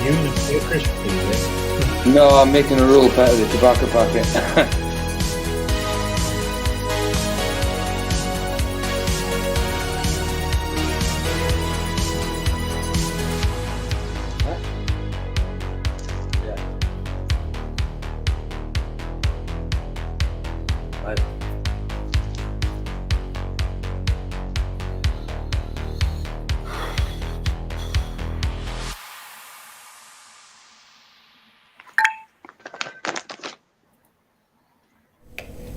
You in a crisp thing, No, I'm making a roll out of the tobacco packet.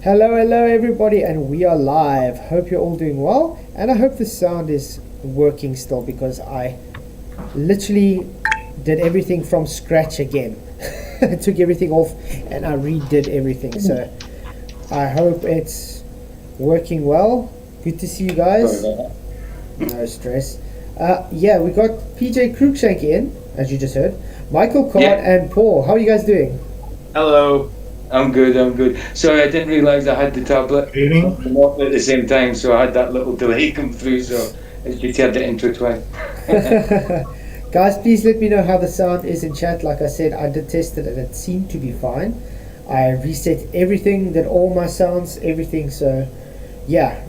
Hello everybody, and we are live. Hope you're all doing well, and I hope the sound is working still, because I literally did everything from scratch again. I took everything off and I redid everything, so I hope it's working well. Good to see you guys. No stress. Yeah, we got PJ Cruikshank in, as you just heard, Michael Card, and Paul. How are you guys doing? Hello. I'm good. Sorry, I didn't realise I had the tablet off at the same time, so I had that little delay come through, so it's just had to intertwine. Guys, please let me know how the sound is in chat. Like I said, I did test it and it seemed to be fine. I reset everything, did all my sounds, everything, so yeah.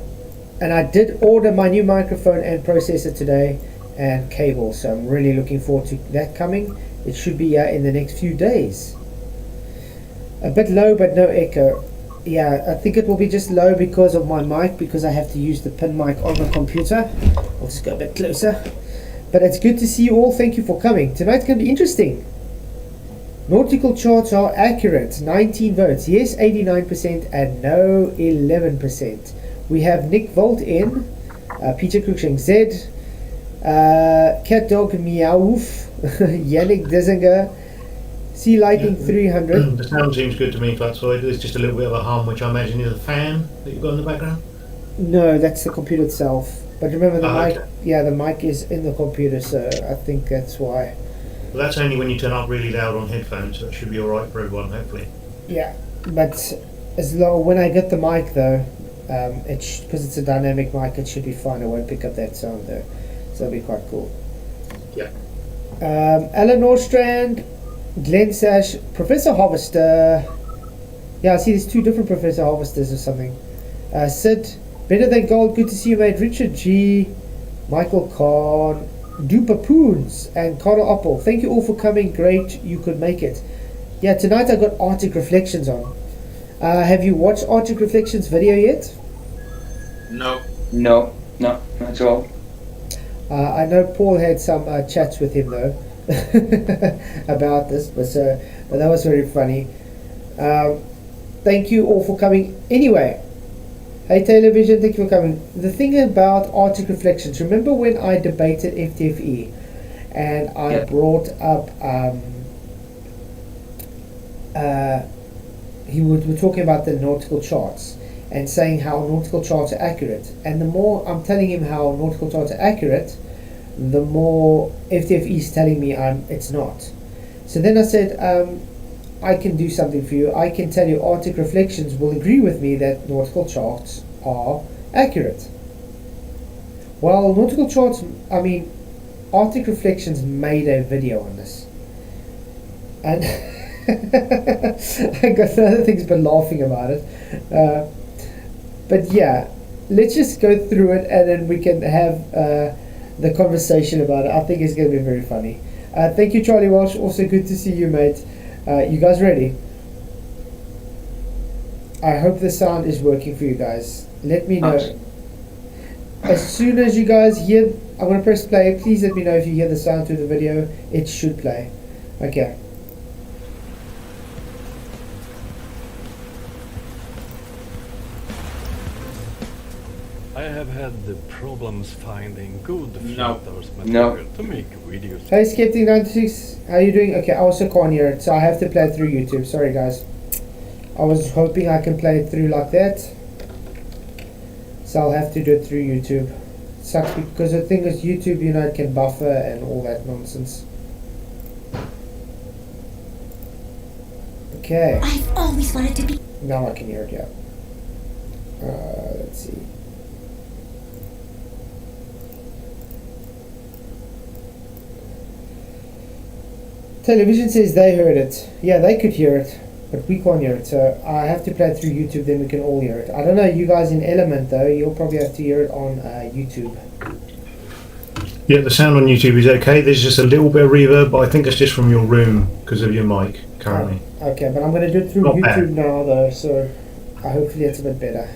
And I did order my new microphone and processor today, and cable, so I'm really looking forward to that coming. It should be in the next few days. A bit low but no echo. Yeah, I think it will be just low because of my mic, because I have to use the pin mic on the computer. I'll just go a bit closer. But it's good to see you all. Thank you for coming. Tonight's going to be interesting. Nautical charts are accurate. 19 votes. Yes, 89%, and no, 11%. We have Nick Volt in, Peter Cruikshank Z, Cat Dog Meowwoof, Yannick Dizinger, Sea Lighting 300. The sound seems good to me, Flatside. There's just a little bit of a hum, which I imagine is a fan that you've got in the background. No, that's the computer itself. But remember, the mic. Okay. Yeah, the mic is in the computer, so I think that's why. Well, that's only when you turn up really loud on headphones, so it should be all right for everyone, hopefully. Yeah, but as long when I get the mic though, because it's a dynamic mic, it should be fine. I won't pick up that sound though, so it'll be quite cool. Yeah. Alan Norstrand, Glenn Sash, Professor Harvester. Yeah, I see there's two different Professor Harvesters or something. Sid, Better Than Gold, good to see you, mate. Richard G, Michael Khan, Duper Poons, and Connor Apple. Thank you all for coming. Great you could make it. Yeah, tonight I got Arctic Reflections on. Have you watched Arctic Reflections video yet? No, not at all. I know Paul had some chats with him though about this, but that was very funny. Thank you all for coming. Anyway, hey Television, thank you for coming. The thing about Arctic Reflections, remember when I debated FTFE and I brought up we're talking about the nautical charts and saying how nautical charts are accurate, and the more I'm telling him how nautical charts are accurate, the more FTFE is telling me it's not. So then I said, I can do something for you. I can tell you Arctic Reflections will agree with me that nautical charts are accurate. Well, nautical charts, Arctic Reflections made a video on this, and I got other things but laughing about it. But yeah, let's just go through it and then we can have the conversation about it. I think it's going to be very funny. Thank you, Charlie Walsh. Also good to see you, mate. You guys ready? I hope the sound is working for you guys. Let me know. As soon as you guys hear, I'm going to press play. Please let me know if you hear the sound through the video. It should play. Okay. I have had the problems finding good filters material to make videos. Hey Skeptic96, how you doing? Okay, I also can't hear it, so I have to play it through YouTube. Sorry guys. I was hoping I can play it through like that, so I'll have to do it through YouTube. It sucks because the thing is YouTube, it can buffer and all that nonsense. Okay. I've always wanted to be. Now I can hear it, yeah. Let's see. Television says they heard it. Yeah, they could hear it, but we can't hear it. So I have to play it through YouTube, then we can all hear it. I don't know, you guys in Element though, you'll probably have to hear it on YouTube. Yeah, the sound on YouTube is okay. There's just a little bit of reverb, but I think it's just from your room because of your mic currently. Oh, okay, but I'm going to do it through Not YouTube bad. now though, so hopefully it's a bit better.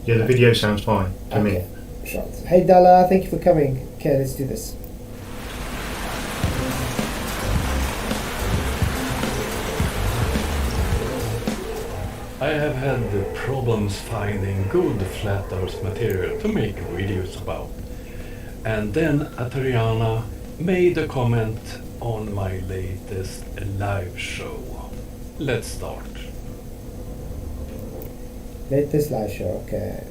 Yeah, the video sounds fine to me. Okay, shot. Hey Dalla, thank you for coming. Okay, let's do this. I have had problems finding good flat earth material to make videos about. And then Adriana made a comment on my latest live show. Let's start. Latest live show, okay.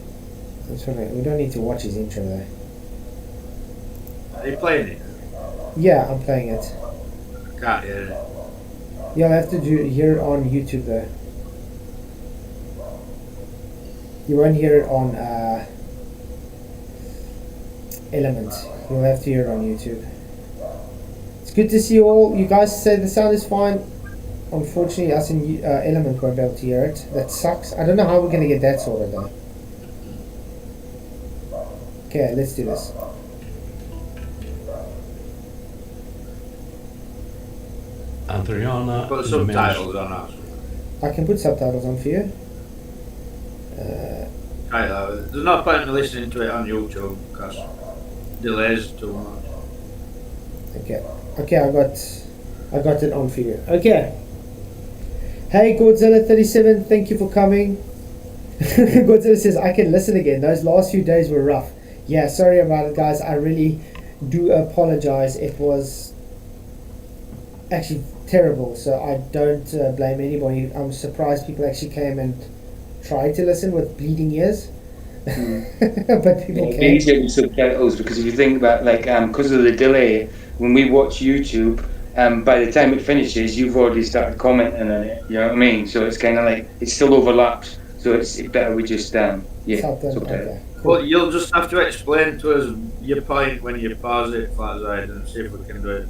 We don't need to watch his intro though. Are you playing it? Yeah, I'm playing it. Can't hear it. You'll have to hear it on YouTube though. You won't hear it on Element. You'll have to hear it on YouTube. It's good to see you all. You guys say the sound is fine. Unfortunately, us in Element won't be able to hear it. That sucks. I don't know how we're going to get that sorted though. Okay, let's do this. Adriana Put subtitles on us. I can put subtitles on for you. Right, there's no point in listening to it on YouTube because delays too much. Okay, I got it on for you. Okay. Hey Godzilla37, thank you for coming. Godzilla says I can listen again. Those last few days were rough. Yeah, sorry about it, guys. I really do apologize. It was actually terrible. So I don't blame anybody. I'm surprised people actually came and tried to listen with bleeding ears. But people It's can't. easier with subtitles because if you think about because of the delay, when we watch YouTube, by the time it finishes, you've already started commenting on it. You know what I mean? So it's kind of like it still overlaps. So it's better we just subtitles. Okay, cool. Well, you'll just have to explain to us your point when you pause it, Flatside, and see if we can do it.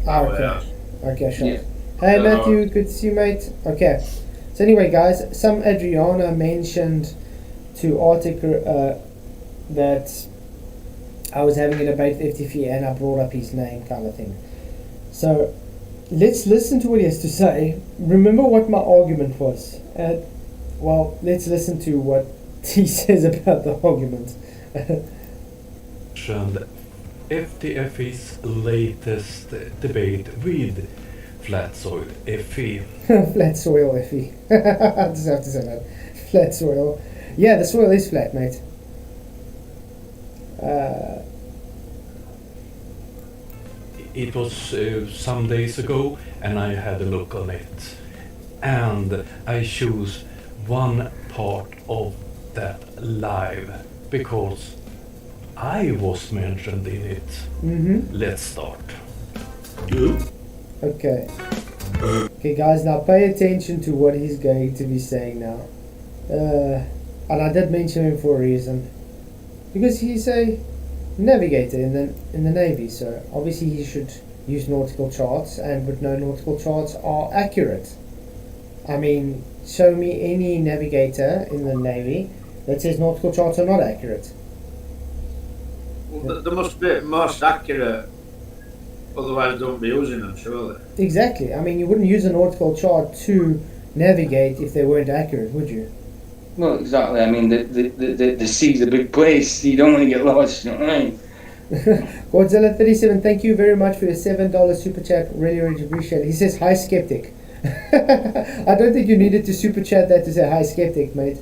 Ah, that way okay. out. Okay, sure. Yeah. Hey So- Matthew, good to see you, mate. Okay. So anyway, guys, some Adriana mentioned to Arctic that I was having a debate with FTF and I brought up his name, kind of thing. So let's listen to what he has to say. Remember what my argument was. Well, let's listen to what he says about the argument. And FTF's latest debate with Flat Soil FE. Flat soil, Effie. I just have to say that. Flat soil. Yeah, the soil is flat, mate. It was some days ago and I had a look on it. And I choose one part of that live because I was mentioned in it. Mm-hmm. Let's start. Okay. Okay, guys, now pay attention to what he's going to be saying now. And I did mention him for a reason. Because he's a navigator in the Navy, so obviously he should use nautical charts, and would know nautical charts are accurate. I mean, show me any navigator in the Navy that says nautical charts are not accurate. Well, they must be most accurate, otherwise don't be using them, surely. Exactly. I mean, you wouldn't use a nautical chart to navigate if they weren't accurate, would you? Well, exactly. I mean, the sea's a big place. You don't want to get lost. You know what I mean? Godzilla37, thank you very much for your $7 super chat. Really, really appreciate it. He says, hi, skeptic. I don't think you needed to super chat that to say hi, skeptic, mate.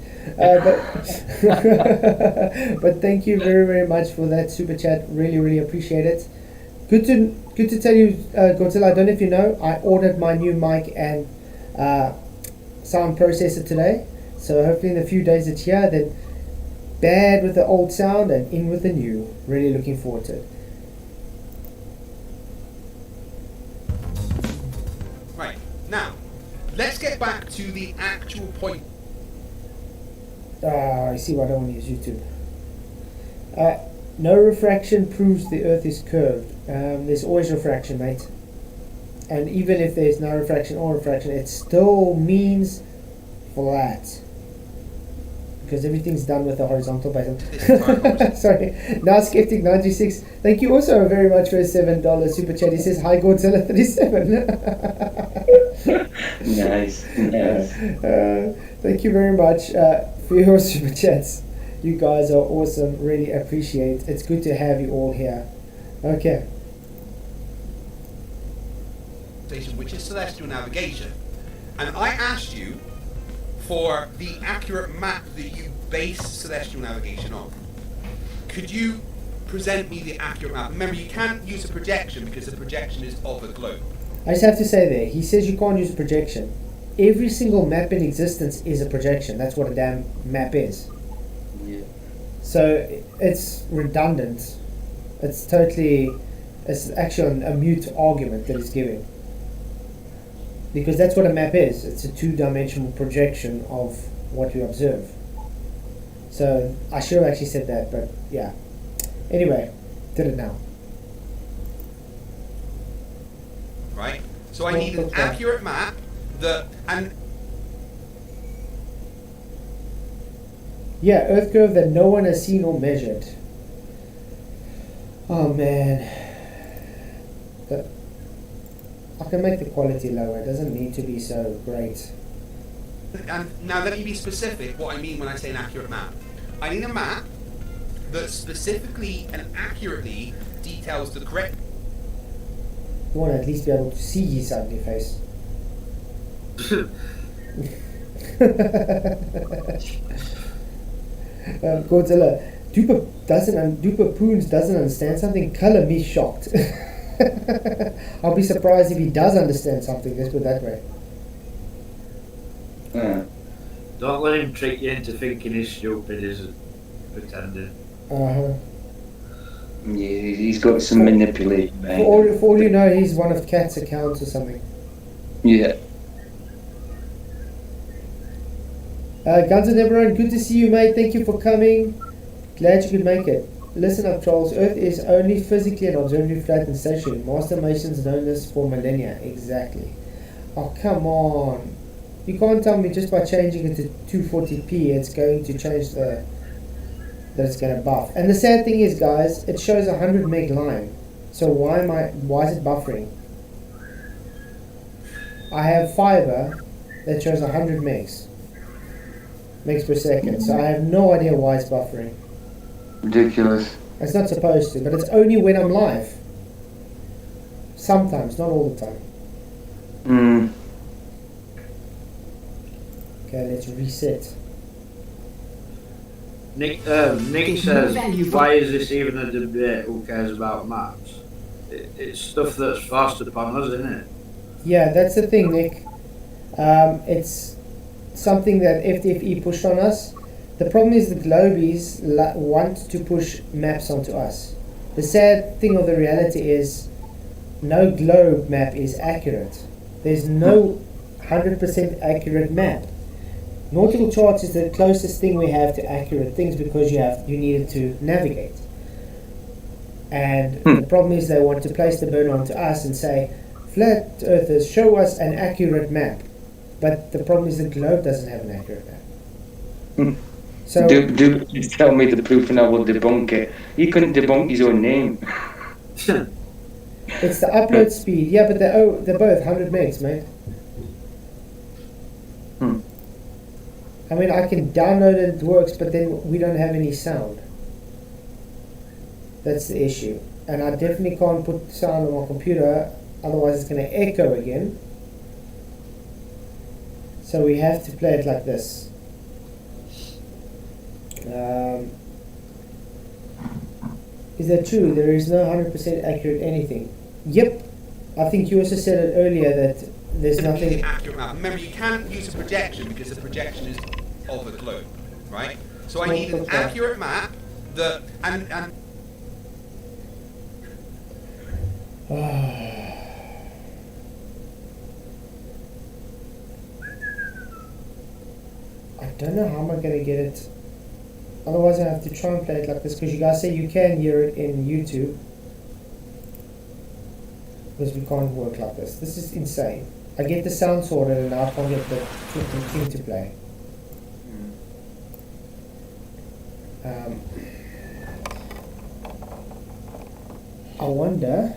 But thank you very, very much for that super chat. Really, really appreciate it. Good to tell you, Godzilla, I don't know if you know, I ordered my new mic and sound processor today. So hopefully in a few days it's here, then bad with the old sound and in with the new. Really looking forward to it. Right, now, let's get back to the actual point. I see why I don't want to use YouTube. No refraction proves the Earth is curved. There's always refraction, mate. and even if there's no refraction or refraction, it still means flat. Because everything's done with a horizontal base. Sorry. Now Skeptic 96. Thank you also very much for a $7 super chat. He says, hi Godzilla 37. Nice. Thank you very much for your super chats. You guys are awesome. Really appreciate it. It's good to have you all here. Okay. Which is celestial navigation. And I asked you for the accurate map that you base celestial navigation on. Could you present me the accurate map? Remember, you can't use a projection because the projection is of a globe. I just have to say there, he says you can't use a projection. Every single map in existence is a projection. That's what a damn map is. Yeah. So it's redundant. It's actually a mute argument that he's giving. Because that's what a map is. It's a two-dimensional projection of what we observe. So I should have actually said that, but yeah. Anyway, did it now. Right? So I need an accurate map Yeah, Earth curve that no one has seen or measured. Oh man. I can make the quality lower. It doesn't need to be so great. And now let me be specific what I mean when I say an accurate map. I need a map that specifically and accurately details the correct... You want to at least be able to see his ugly face. Godzilla, Duper Poons doesn't understand something. Color me shocked. I'll be surprised if he does understand something. Let's put it that way. Don't let him trick you into thinking he's stupid, is it? Pretending. Yeah, he's got some manipulation. For all you know, he's one of Cat's accounts or something. Yeah. Guns and Neverone, good to see you, mate. Thank you for coming. Glad you could make it. Listen up, trolls. Earth is only physically and observably flat and stationary. Master Masons known this for millennia. Exactly. Oh, come on. You can't tell me just by changing it to 240p it's going to change that it's going to buff. And the sad thing is, guys, it shows 100 meg line. So why is it buffering? I have fiber that shows 100 megs per second. So I have no idea why it's buffering. Ridiculous. It's not supposed to, but it's only when I'm live. Sometimes, not all the time. Okay, let's reset. Nick says, why is this even a debate? Who cares about maps? It's stuff that's forced upon us, isn't it? Yeah, that's the thing, Nick. It's something that FTFE pushed on us. The problem is the Globies want to push maps onto us. The sad thing of the reality is no globe map is accurate. There's no 100% accurate map. Nautical charts is the closest thing we have to accurate things because you need it to navigate. And the problem is they want to place the burden onto us and say, flat earthers, show us an accurate map. But the problem is the globe doesn't have an accurate map. So do tell me the proof and I will debunk it. He couldn't debunk his own name. It's the upload speed. Yeah, but they're both 100 megs, mate. I mean, I can download it, it works, but then we don't have any sound. That's the issue. And I definitely can't put sound on my computer, otherwise it's going to echo again. So we have to play it like this. Is that true? There is no 100% accurate anything. Yep. I think you also said it earlier that there's nothing accurate map. Remember, you can't use a projection because the projection is of a globe, right? So I need an accurate map that and I don't know how am I going to get it. Otherwise I have to try and play it like this because you guys say you can hear it in YouTube. Because we can't work like this. This is insane. I get the sound sorted and now I can't get the flipping thing to play. I wonder.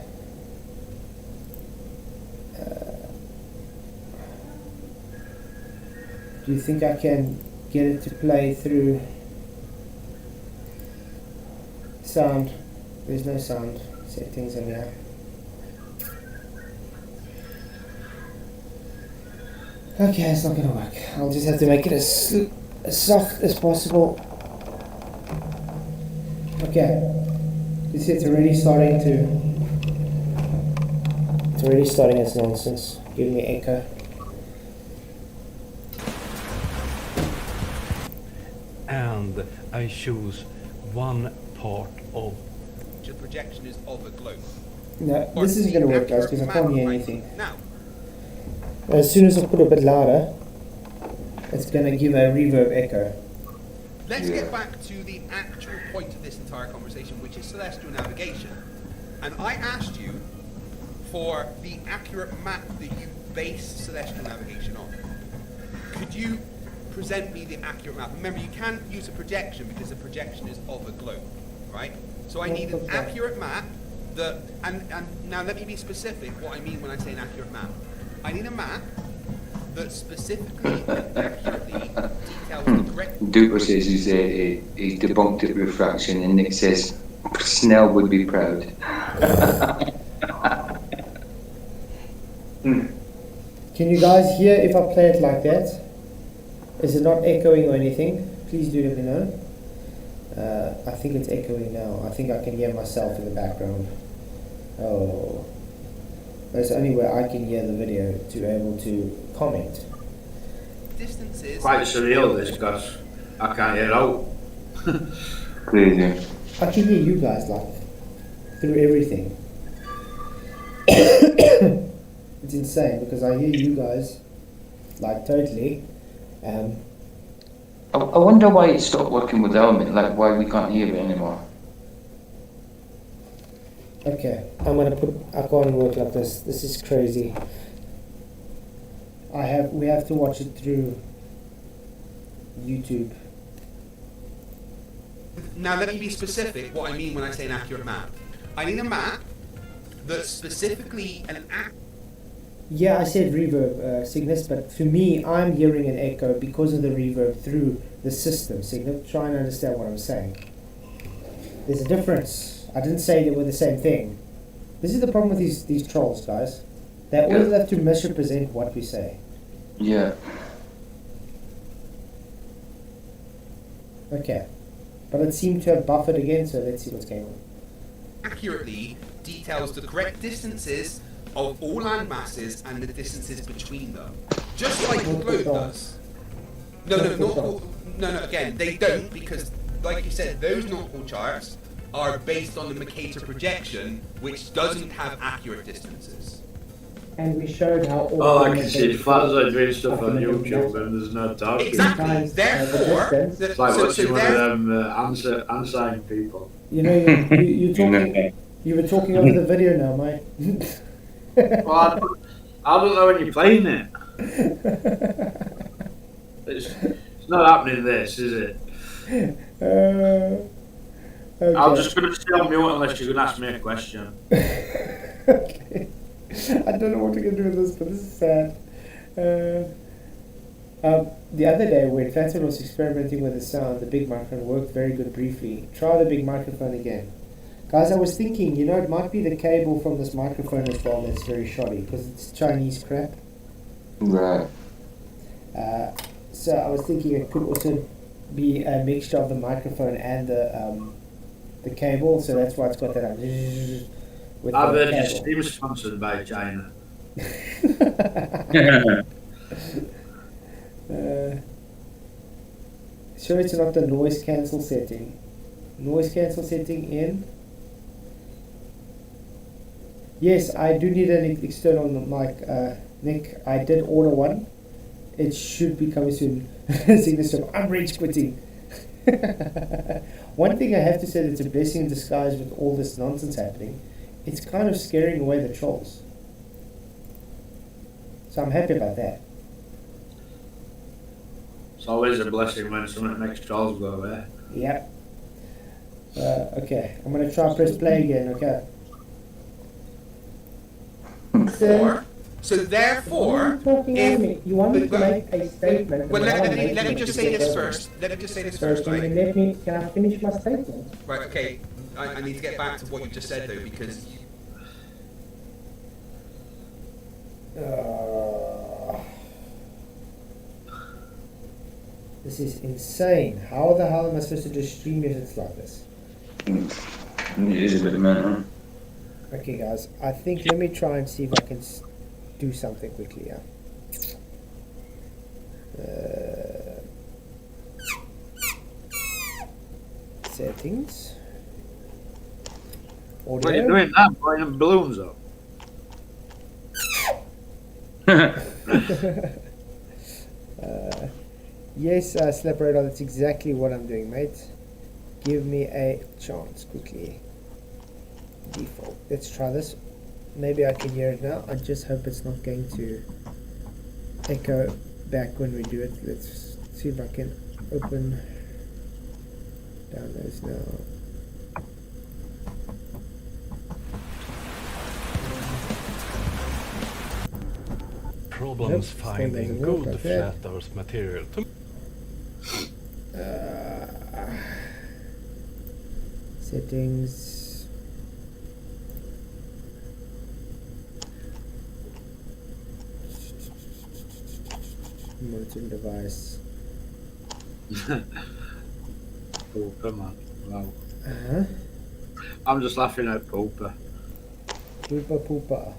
Do you think I can get it to play through sound? There's no sound settings in here. Okay, it's not gonna work. I'll just have to make it as soft as possible. Okay. You see, it's already starting its nonsense, giving me echo. And I choose one part of. The projection is of a globe. No, this isn't going to work, guys, because I can't hear anything. Now, As soon as I put it a bit louder, it's going to give a reverb echo. let's get back to the actual point of this entire conversation, which is celestial navigation. And I asked you for the accurate map that you base celestial navigation on. Could you present me the accurate map? Remember, you can't use a projection because the projection is of a globe, right? So I need an accurate map that, and now let me be specific what I mean when I say an accurate map. I need a map that specifically and accurately details the correct... Duper says he's debunked it with fraction, and Nick says Snell would be proud. Can you guys hear if I play it like that? Is it not echoing or anything? Please do let me know. I think it's echoing now. I think I can hear myself in the background. Oh. That's the only way I can hear the video to be able to comment. Distances... Quite surreal this, because I can't hear out. Crazy. I can hear you guys like through everything. It's insane because I hear you guys like totally. I wonder why it stopped working with Element, like why we can't hear it anymore. Okay, I can't work like this. This is crazy. We have to watch it through YouTube. Now let me be specific what I mean when I say an accurate map. I need a map that's specifically an accurate... Yeah, I said reverb, Cygnus, but for me, I'm hearing an echo because of the reverb through the system. Cygnus, try and understand what I'm saying. There's a difference. I didn't say they were the same thing. This is the problem with these trolls, guys. They always have to misrepresent what we say. Yeah. Okay. But it seemed to have buffered again, so let's see what's going on. accurately details the correct distances of all land masses and the distances between them. Just like the globe does. No, again, they don't, because, like you said, those nautical charts are based on the Mercator projection, which doesn't have accurate distances. And we showed how all... All I can see is fans are doing stuff on YouTube and there's no talking. Exactly. Therefore, it's like watching one of them answering people. You know, you're talking... You were talking over the video now, mate. Well, I don't know when you're playing it. It's not happening this, is it? Okay. I'm just going to stay on mute unless you're going to ask me a question. Okay. I don't know what we're going to do with this, but this is sad. The other day when Flatten was experimenting with the sound, the big microphone worked very good briefly. Try the big microphone again. Guys, I was thinking, you know, it might be the cable from this microphone as well that's very shoddy, because it's Chinese crap. Right. So I was thinking it could also be a mixture of the microphone and the cable, so that's why it's got that with I've the heard your cable. stream sponsored by China. Sure, it's not the noise cancel setting. Noise cancel setting in. Yes, I do need an external mic, Nick. I did order one. It should be coming soon. Signature. I'm rage quitting. One thing I have to say that's a blessing in disguise with all this nonsense happening, it's kind of scaring away the trolls. So I'm happy about that. It's always a blessing when something makes trolls go away. Yep. Okay, I'm gonna try press play again, okay? So therefore, talking if- over me. You want me to make a statement. well, and while I'm let making me it, just you say get this over. first. Let me just say this So first, can you right? let me? Can I finish my statement? Right. Okay. I need to get back to what you just said though, because This is insane. How the hell am I supposed to do stream if it's like this? It is a bit mental. Okay, guys. I think let me try and see if I can do something quickly. Yeah. Settings. What are you Audio. doing now? Putting balloons up? Yes, Slapradar, that's exactly what I'm doing, mate. Give me a chance, quickly. Default. Let's try this. Maybe I can hear it now. I just hope it's not going to echo back when we do it. Let's see if I can open downloads now. Problems Nope, still finding doesn't work good like that. flat earth material to Settings. Monitoring device. Oh, come on. Wow. Uh-huh. I'm just laughing at Pooper. Poopa poopa.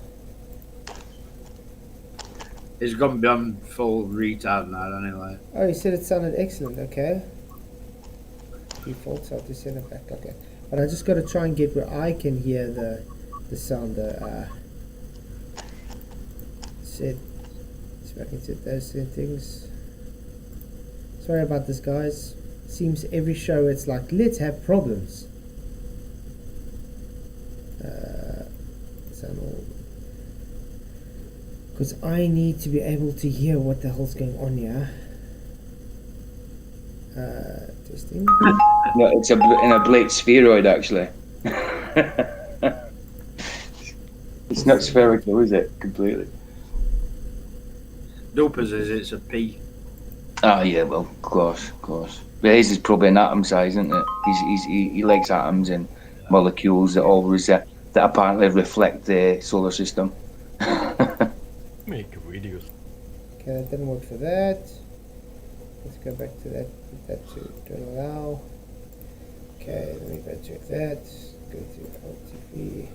He's gone beyond full retard now, anyway. Oh, you said it sounded excellent. Okay. Default, so I'll just send it back. Okay. But I just got to try and get where I can hear the sound. Set. See if I can set those settings. Sorry about this, guys. Seems every show it's like, let's have problems. Sound all. Because I need to be able to hear what the hell's going on here. Testing. No, it's in a Blake spheroid actually. It's not spherical, is it? Completely. Dopers is it's a P. Oh yeah, well, of course. But his is probably an atom size, isn't it? He likes atoms and molecules that that apparently reflect the solar system. make videos. Okay, that didn't work for that. Let's go back to that. Put that to don't allow. Okay, let me go check that. Go to LTV.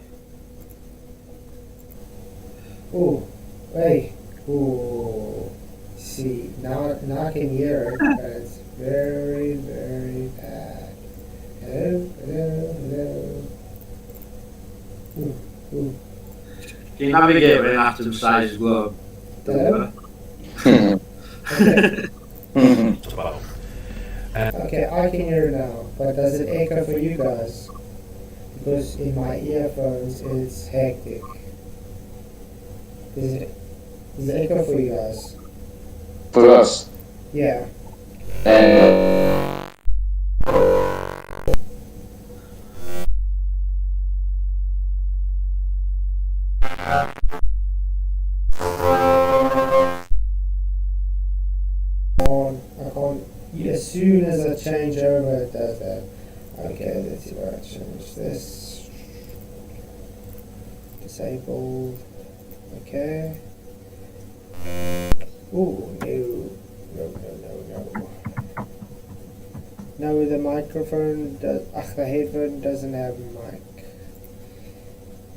Oh, hey. Oh, see, now I can hear it, but it's very, very bad. Hello. Ooh. Can you navigate with an atom-sized globe? Hello? Dopper? Okay. Wow. Okay, I can hear it now, but does it echo for you guys? Because in my earphones it's hectic. Does it echo for you guys? For us. Yeah. I can't. As soon as I change over, it does that. Okay, let's see where I change this. Disabled. Okay. Ooh, no. No, the microphone does. The headphone doesn't have a mic.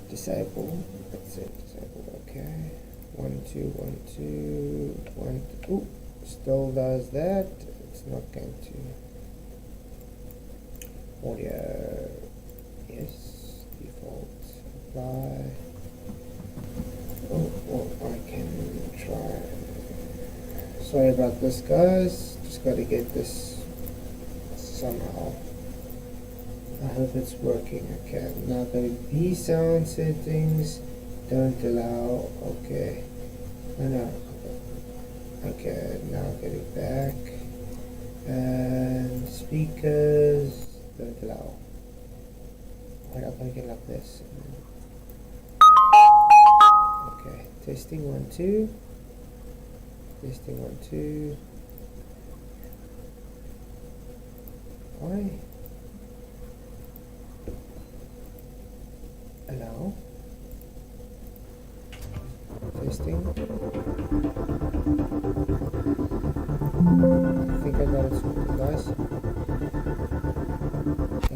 Disabled. That's it. Disabled. Okay. 1, 2, 1, 2, 1. Ooh, still does that. It's not going to. Audio. Yes. Default. Apply. Oh, I can try. Sorry about this, guys. Just got to get this somehow. I hope it's working. Okay, now the V sound settings don't allow. Okay, I know. Okay, now get it back. And speakers don't allow. Why not make it like this? Okay, testing 1 2. Testing 1 2. Why? Allow. Testing. I think I got it sorted, guys.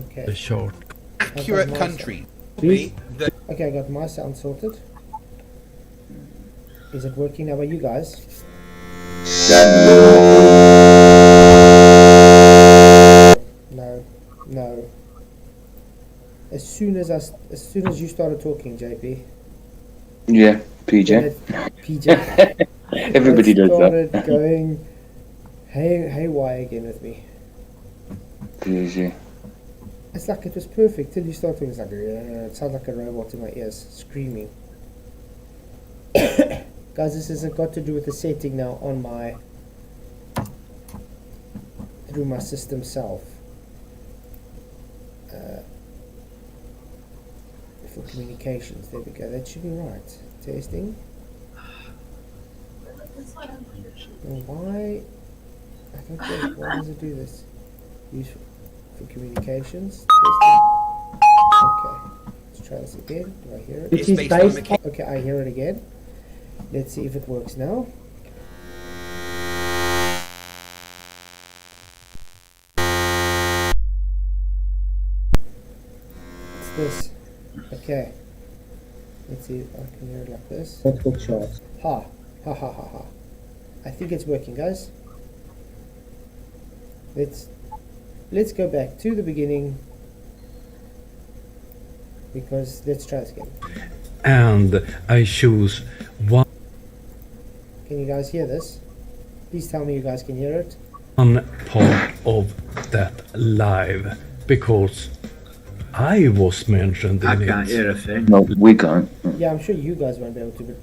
Okay. The short. Accurate my country. Please? The Okay, I got my sound sorted. Is it working now by you guys? No, no. As soon as you started talking, JP. Yeah, then PJ. PJ. Everybody it does started that. going haywire again with me. Crazy. It's like it was perfect till you start talking. It's like it sounds like a robot in my ears screaming. Guys, this has got to do with the setting now on my through my system self. For communications, there we go. That should be right. Testing. Why? I don't get it. Why does it do this? Use for communications. Testing. Okay. Let's try this again. Do I hear it? It's based on mechanics. Okay, I hear it again. Let's see if it works now. What's this? Okay. Let's see if I can hear it like this. Ha. Ha ha ha ha. I think it's working, guys. Let's go back to the beginning, because let's try this again. And I choose one Can you guys hear this? Please tell me you guys can hear it. part of that live because I was mentioned I in can't it. hear a thing. No, we can't. Yeah, I'm sure you guys won't be able to, but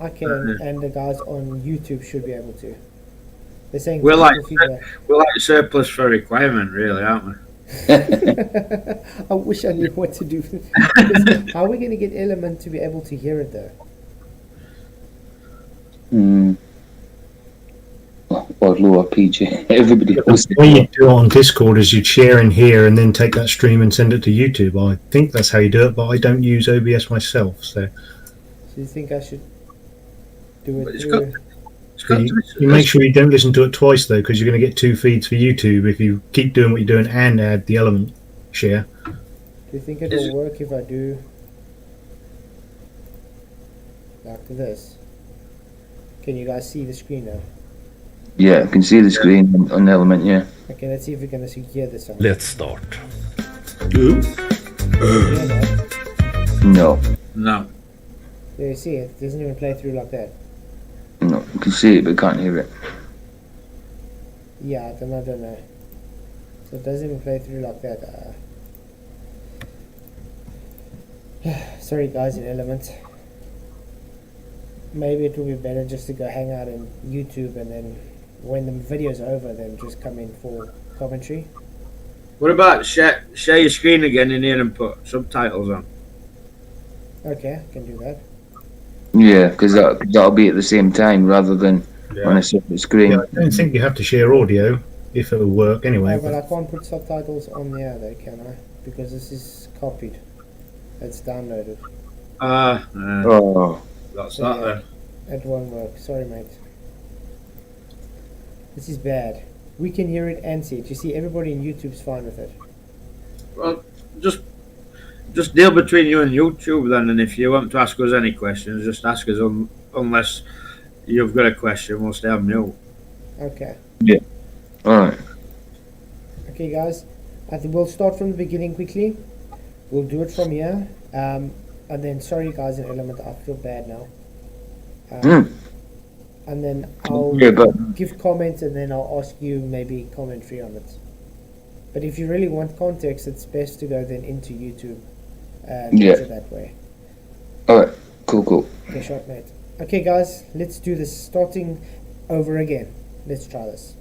I can, and the guys on YouTube should be able to. They're saying We're like feedback. we're like surplus for requirement, really, aren't we? I wish I knew what to do. Because how are we going to get Element to be able to hear it though? Or lower PJ. Everybody else. The way you do it on Discord is you share in here and then take that stream and send it to YouTube. I think that's how you do it, but I don't use OBS myself. So So you think I should do But it it's through? It's got to be, you make sure you don't listen to it twice though, because you're going to get 2 feeds for YouTube if you keep doing what you're doing and add the element share. Do you think it Is will work if I do like this? Can you guys see the screen now? Yeah, I can see the screen on the element, yeah. Okay, let's see if we're going to hear this one. Let's start. Hear that? No. no. There you see it. It doesn't even play through like that. No. You can see it but can't hear it. Yeah, I don't know. So it doesn't even play through like that. Sorry guys in Element. Maybe it will be better just to go hang out in YouTube, and then when the video's over then just come in for commentary. What about share your screen again in here and put subtitles on? Okay, I can do that. Yeah, because that'll be at the same time rather than on a separate screen. Yeah, I don't think you have to share audio if it will work anyway. Oh, but I can't put subtitles on there though, can I? Because this is copied. It's downloaded. Oh, That's So, that yeah, then. it won't work. Sorry, mate. This is bad. We can hear it and see it. You see, everybody in YouTube's fine with it. Well, just deal between you and YouTube then, and if you want to ask us any questions, just ask us. Unless you've got a question, we'll stay on mute. Okay. alright. Okay, guys. I think we'll start from the beginning quickly. We'll do it from here. And then, sorry, guys, in Element, I feel bad now. And then I'll Yeah, but give comments, and then I'll ask you maybe commentary on it. But if you really want context, it's best to go then into YouTube and Yeah. watch it that way. alright, cool. Okay, short, mate. Okay, guys, let's do this. Starting over again. Let's try this.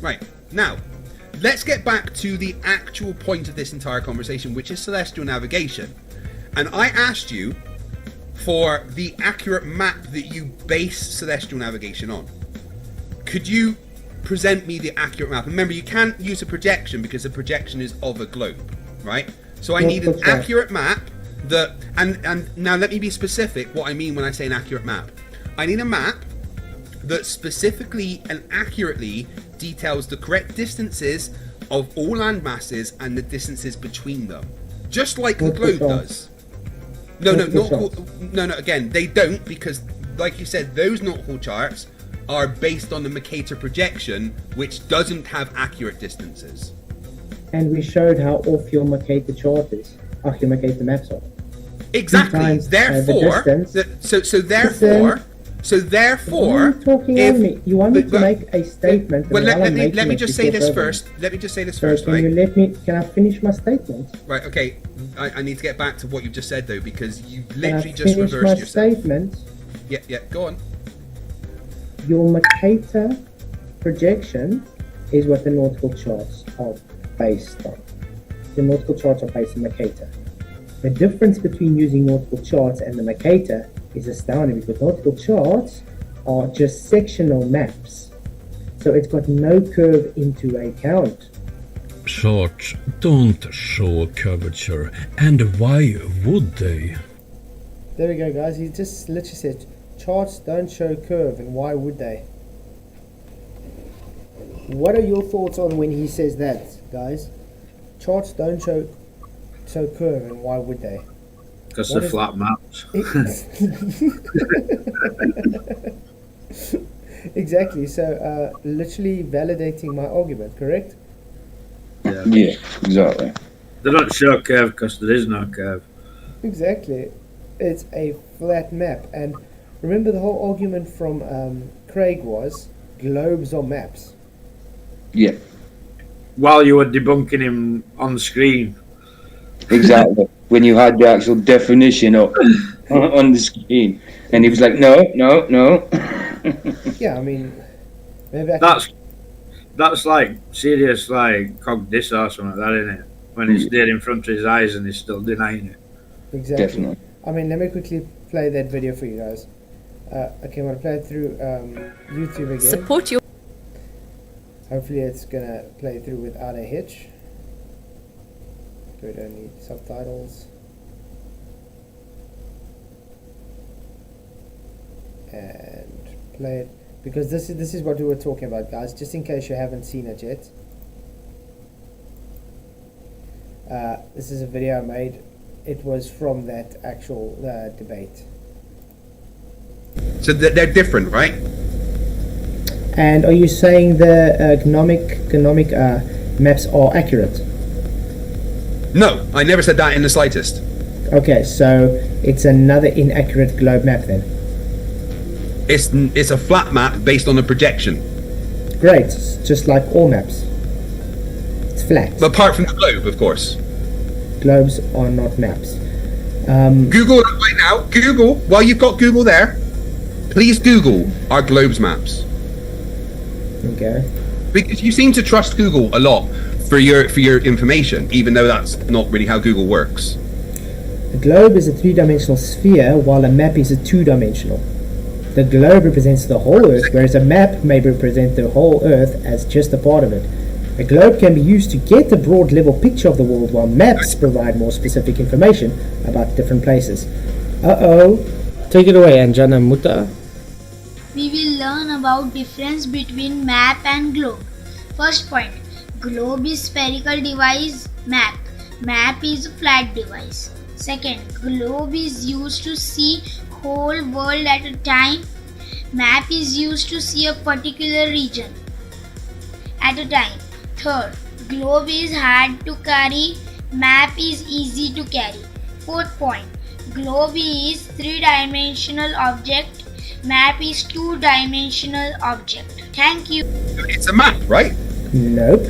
Right, now, let's get back to the actual point of this entire conversation, which is celestial navigation. And I asked you for the accurate map that you base celestial navigation on. Could you present me the accurate map? Remember, you can't use a projection because the projection is of a globe, right? So I need an accurate map that, and now let me be specific what I mean when I say an accurate map. I need a map that specifically and accurately details the correct distances of all land masses and the distances between them, just like the globe does. No, again, they don't, because like you said, those nautical charts are based on the Mercator projection, which doesn't have accurate distances. And we showed how off your Mercator chart is, how your Mercator maps are. Exactly. Therefore, you want me to make a statement. Well, let me just say this first. Can I finish my statement? Right. Okay. I need to get back to what you've just said though, because you literally just reversed yourself. Statement? Yeah. Go on. Your Mercator projection is what the nautical charts are based on. The nautical charts are based on Mercator. The difference between using nautical charts and the Mercator is astounding, because nautical charts are just sectional maps. So it's got no curve into account. Charts don't show curvature, and why would they? There we go, guys. He just literally said, charts don't show curve, and why would they? What are your thoughts on when he says that, guys? Charts don't show curve, and why would they? Because they're flat maps. Exactly. So, literally validating my argument, correct? Yeah, exactly. They don't show a curve because there is no curve. Exactly. It's a flat map. And remember, the whole argument from Craig was globes are maps. Yeah. While you were debunking him on screen. Exactly. When you had the actual definition up on the screen, and he was like, no. Yeah, I mean, maybe that's like serious, like cog dis or something like that, isn't it? When it's there in front of his eyes and he's still denying it. Exactly. Definitely. I mean, let me quickly play that video for you guys. Okay, I'm gonna play it through YouTube again. Support your. Hopefully, it's gonna play through without a hitch. We don't need subtitles. And play it, because this is what we were talking about, guys, just in case you haven't seen it yet. This is a video I made. It was from that actual debate. So they're different, right? And are you saying the economic maps are accurate? No, I never said that in the slightest. Okay, so it's another inaccurate globe map then. It's a flat map based on a projection. Great, just like all maps. It's flat. Apart from the globe, of course. Globes are not maps. Google that right now. Google, while you've got Google there, please Google our globes maps. Okay. Because you seem to trust Google a lot for your information, even though that's not really how Google works. A globe is a three-dimensional sphere, while a map is a two-dimensional. The globe represents the whole Earth, whereas a map may represent the whole Earth as just a part of it. A globe can be used to get a broad level picture of the world, while maps provide more specific information about different places. Take it away, Anjana Mutta. We will learn about difference between map and globe. First point, globe is spherical device, map is a flat device. Second, globe is used to see whole world at a time, map is used to see a particular region at a time. Third, globe is hard to carry, map is easy to carry. Fourth point, globe is three-dimensional object, map is two-dimensional object. Thank you. It's a map, right? Nope.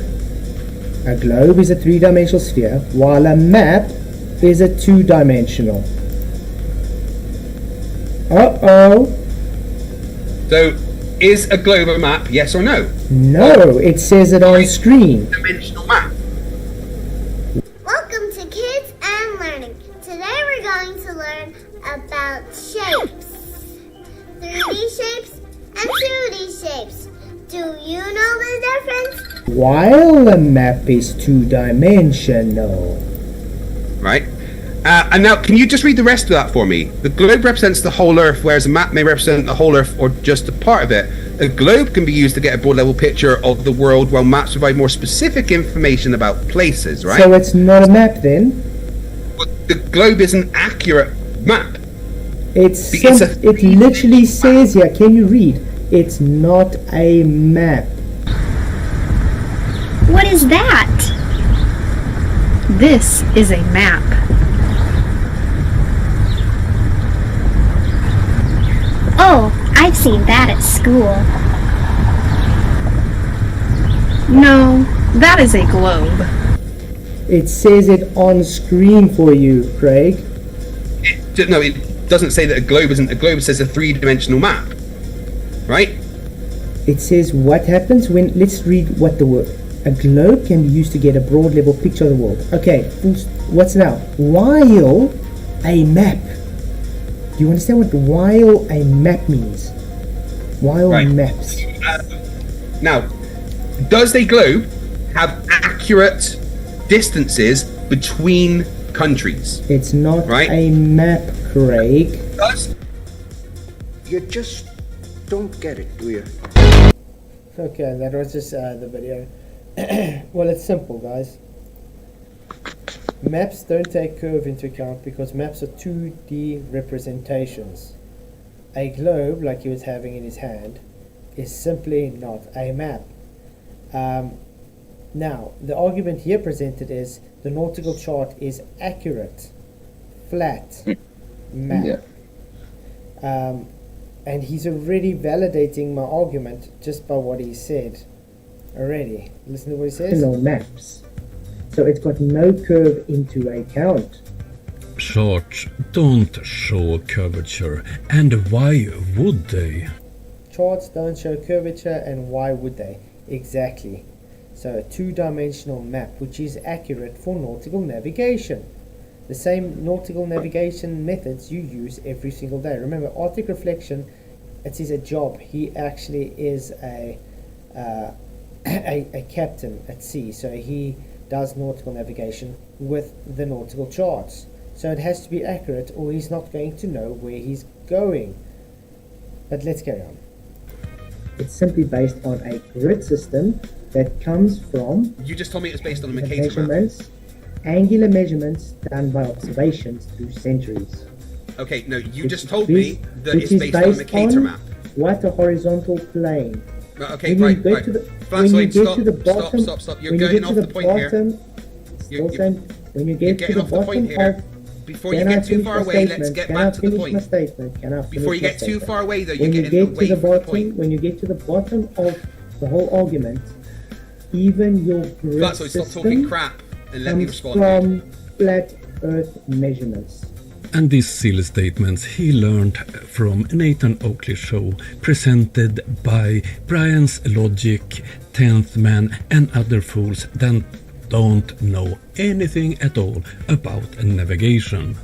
A globe is a three-dimensional sphere, while a map is a two-dimensional. Uh-oh. So, is a globe a map, yes or no? No, it says it on screen. Dimensional map. Welcome to Kids and Learning. Today we're going to learn about shapes. 3D shapes and 2D shapes. Do you know the difference? While a map is two-dimensional. Right. And now, can you just read the rest of that for me? The globe represents the whole Earth, whereas a map may represent the whole Earth or just a part of it. A globe can be used to get a broad-level picture of the world, while maps provide more specific information about places, right? So it's not a map then? But the globe is an accurate map. It literally says here, can you read? It's not a map. What is that? This is a map. Oh, I've seen that at school. No, that is a globe. It says it on screen for you, Craig. No, it doesn't say that a globe isn't a globe. It says a three-dimensional map, right? It says what happens when, let's read what the word. A globe can be used to get a broad level picture of the world. Okay, what's now? While a map. Do you understand what while a map means? While right. maps. Now, does a globe have accurate distances between countries? It's not right? a map, Craig. You just don't get it, do you? Okay, that was just the video. Well, it's simple, guys. Maps don't take curve into account because maps are 2D representations. A globe, like he was having in his hand, is simply not a map. Now, the argument here presented is the nautical chart is accurate, flat map. Yeah. And he's already validating my argument just by what he said already. Listen to what he says. No maps. So it's got no curve into account. Charts don't show curvature, and why would they? Charts don't show curvature, and why would they? Exactly. So a two-dimensional map, which is accurate for nautical navigation. The same nautical navigation methods you use every single day. Remember, Arctic Reflection, it is a job. He actually is a captain at sea, so he does nautical navigation with the nautical charts. So it has to be accurate or he's not going to know where he's going. But let's carry on. It's simply based on a grid system that comes from... You just told me it was based on a Mercator measurements, map. Angular measurements done by observations through centuries. Okay, no, you just told me that it's based on a Mercator map. What a horizontal plane. Okay, right. When you get to the bottom, stop. You're going off the point here. When you get to the bottom of... Before you get too far away, let's get back to the point. Before you get too far away, though, you're getting away from the point. When you get to the bottom of the whole argument, even your grid system stop talking crap and let me respond. From flat Earth measurements. And these silly statements he learned from Nathan Oakley's show, presented by Brian's Logic, 10th Man, and other fools that don't know anything at all about navigation.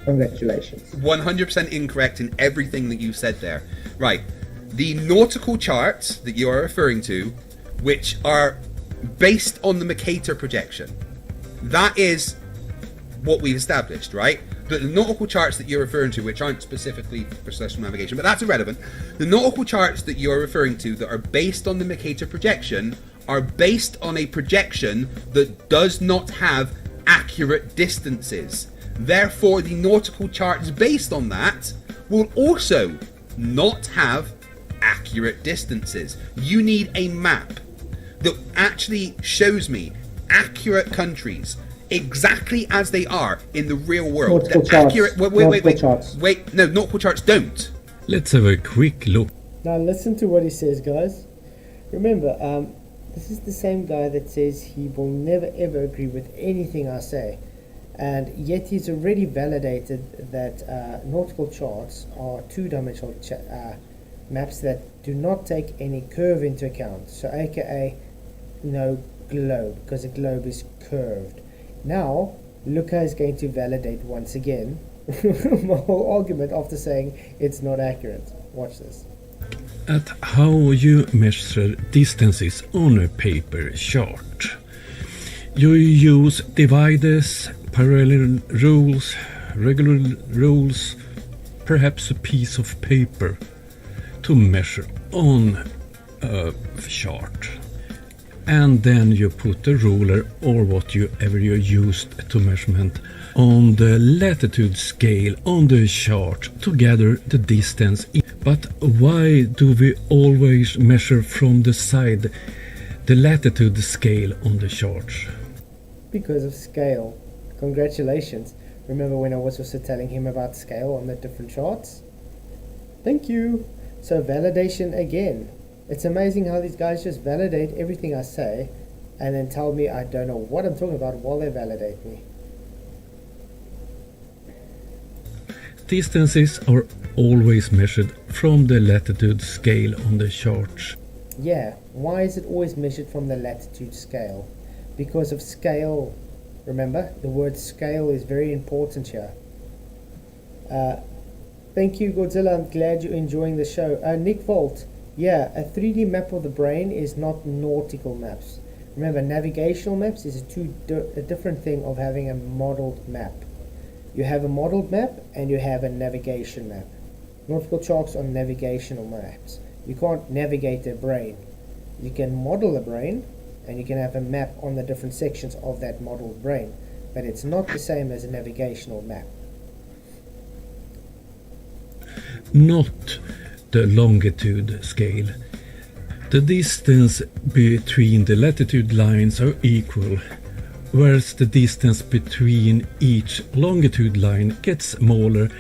Congratulations. 100% incorrect in everything that you said there. Right. The nautical charts that you are referring to, which are based on the Mercator projection, that is what we've established, right? But the nautical charts that you're referring to, which aren't specifically for celestial navigation, but that's irrelevant. The nautical charts that you're referring to that are based on the Mercator projection are based on a projection that does not have accurate distances. Therefore, the nautical charts based on that will also not have accurate distances. You need a map that actually shows me accurate countries exactly as they are in the real world. Nautical charts. Wait, no, nautical charts don't. Let's have a quick look. Now listen to what he says, guys. Remember, This is the same guy that says he will never ever agree with anything I say. And yet he's already validated that nautical charts are two-dimensional maps that do not take any curve into account. So aka no globe, because a globe is curved. Now, Luca is going to validate once again my whole argument after saying it's not accurate. Watch this. At how you measure distances on a paper chart. You use dividers, parallel rules, regular rules, perhaps a piece of paper to measure on a chart. And then you put the ruler or whatever you used to measurement on the latitude scale on the chart to gather the distance. But why do we always measure from the side the latitude scale on the charts? Because of scale. Congratulations. Remember when I was also telling him about scale on the different charts? Thank you. So validation again. It's amazing how these guys just validate everything I say and then tell me I don't know what I'm talking about while they validate me. Distances are always measured from the latitude scale on the charts. Yeah, why is it always measured from the latitude scale? Because of scale. Remember, the word scale is very important here. Thank you, Godzilla. I'm glad you're enjoying the show. Nick Volt. Yeah, a 3D map of the brain is not nautical maps. Remember, navigational maps is a different thing of having a modeled map. You have a modeled map and you have a navigation map. Nautical charts are navigational maps. You can't navigate a brain. You can model a brain and you can have a map on the different sections of that modeled brain, but it's not the same as a navigational map. Not the longitude scale. The distance between the latitude lines are equal, whereas the distance between each longitude line gets smaller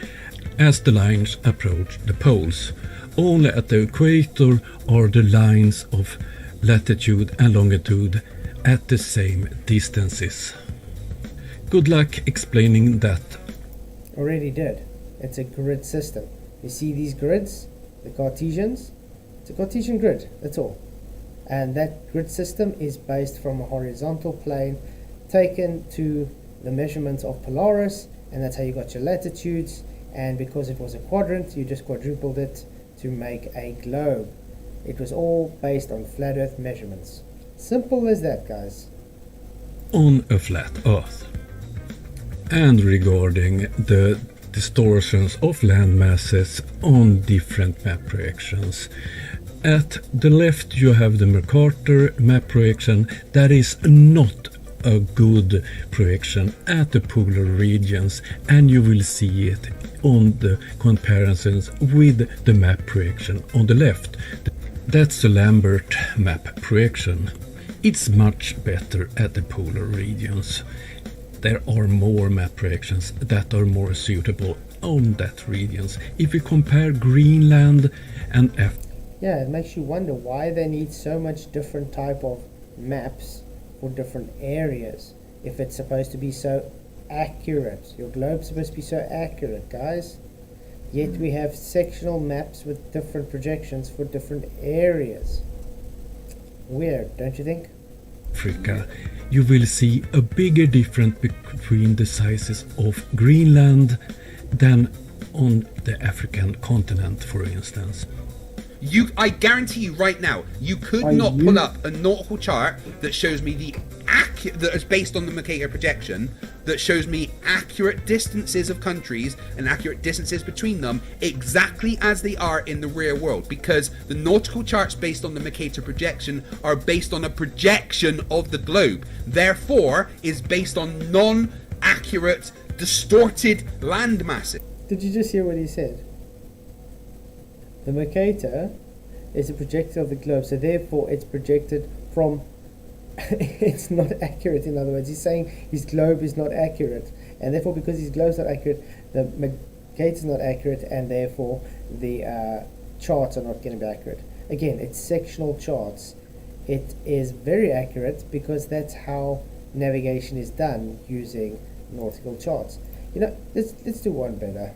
as the lines approach the poles. Only at the equator are the lines of latitude and longitude at the same distances. Good luck explaining that. Already did. It's a grid system. You see these grids? The Cartesians? It's a Cartesian grid, that's all. And that grid system is based from a horizontal plane taken to the measurements of Polaris, and that's how you got your latitudes. And because it was a quadrant, you just quadrupled it to make a globe. It was all based on flat earth measurements. Simple as that, guys. On a flat earth. And regarding the distortions of land masses on different map projections. At the left you have the Mercator map projection. That is not a good projection at the polar regions, and you will see it on the comparisons with the map projection on the left. That's the Lambert map projection. It's much better at the polar regions. There are more map projections that are more suitable on that regions. If you compare Greenland and yeah, it makes you wonder why they need so much different type of maps for different areas if it's supposed to be so accurate. Your globe's supposed to be so accurate, guys. Yet we have sectional maps with different projections for different areas. Weird, don't you think? Africa, you will see a bigger difference between the sizes of Greenland than on the African continent, for instance. I guarantee you right now, you could not pull up a nautical chart that shows me that is based on the Mercator projection, that shows me accurate distances of countries and accurate distances between them exactly as they are in the real world, because the nautical charts based on the Mercator projection are based on a projection of the globe, therefore is based on non-accurate, distorted land masses. Did you just hear what he said? The Mercator is a projector of the globe, so therefore it's projected from it's not accurate. In other words, he's saying his globe is not accurate, and therefore because his globe's not accurate, the Mercator's not accurate, and therefore the charts are not going to be accurate. Again, it's sectional charts. it is very accurate because that's how navigation is done using nautical charts. You know, let's do one better.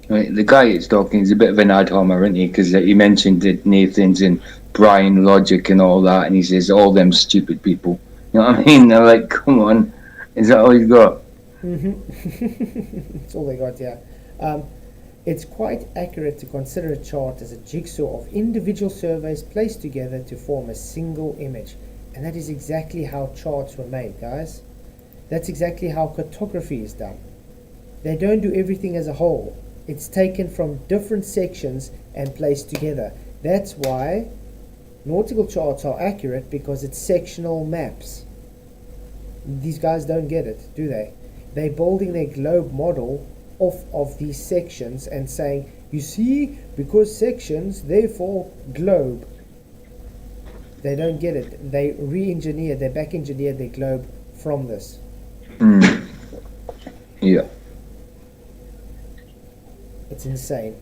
Right, the guy that's talking is a bit of an ad homer, isn't he? Because he mentioned that Nathan's and Brian Logic and all that, and he says all them stupid people. You know what I mean? They're like, come on, is that all he's got? That's all they got, yeah. It's quite accurate to consider a chart as a jigsaw of individual surveys placed together to form a single image. And that is exactly how charts were made, guys. That's exactly how cartography is done. They don't do everything as a whole. It's taken from different sections and placed together. That's why nautical charts are accurate, because it's sectional maps. These guys don't get it, do they? They're building their globe model off of these sections and saying, you see, because sections, therefore globe. They don't get it. They re-engineer, they back-engineer their globe from this. Yeah. It's insane.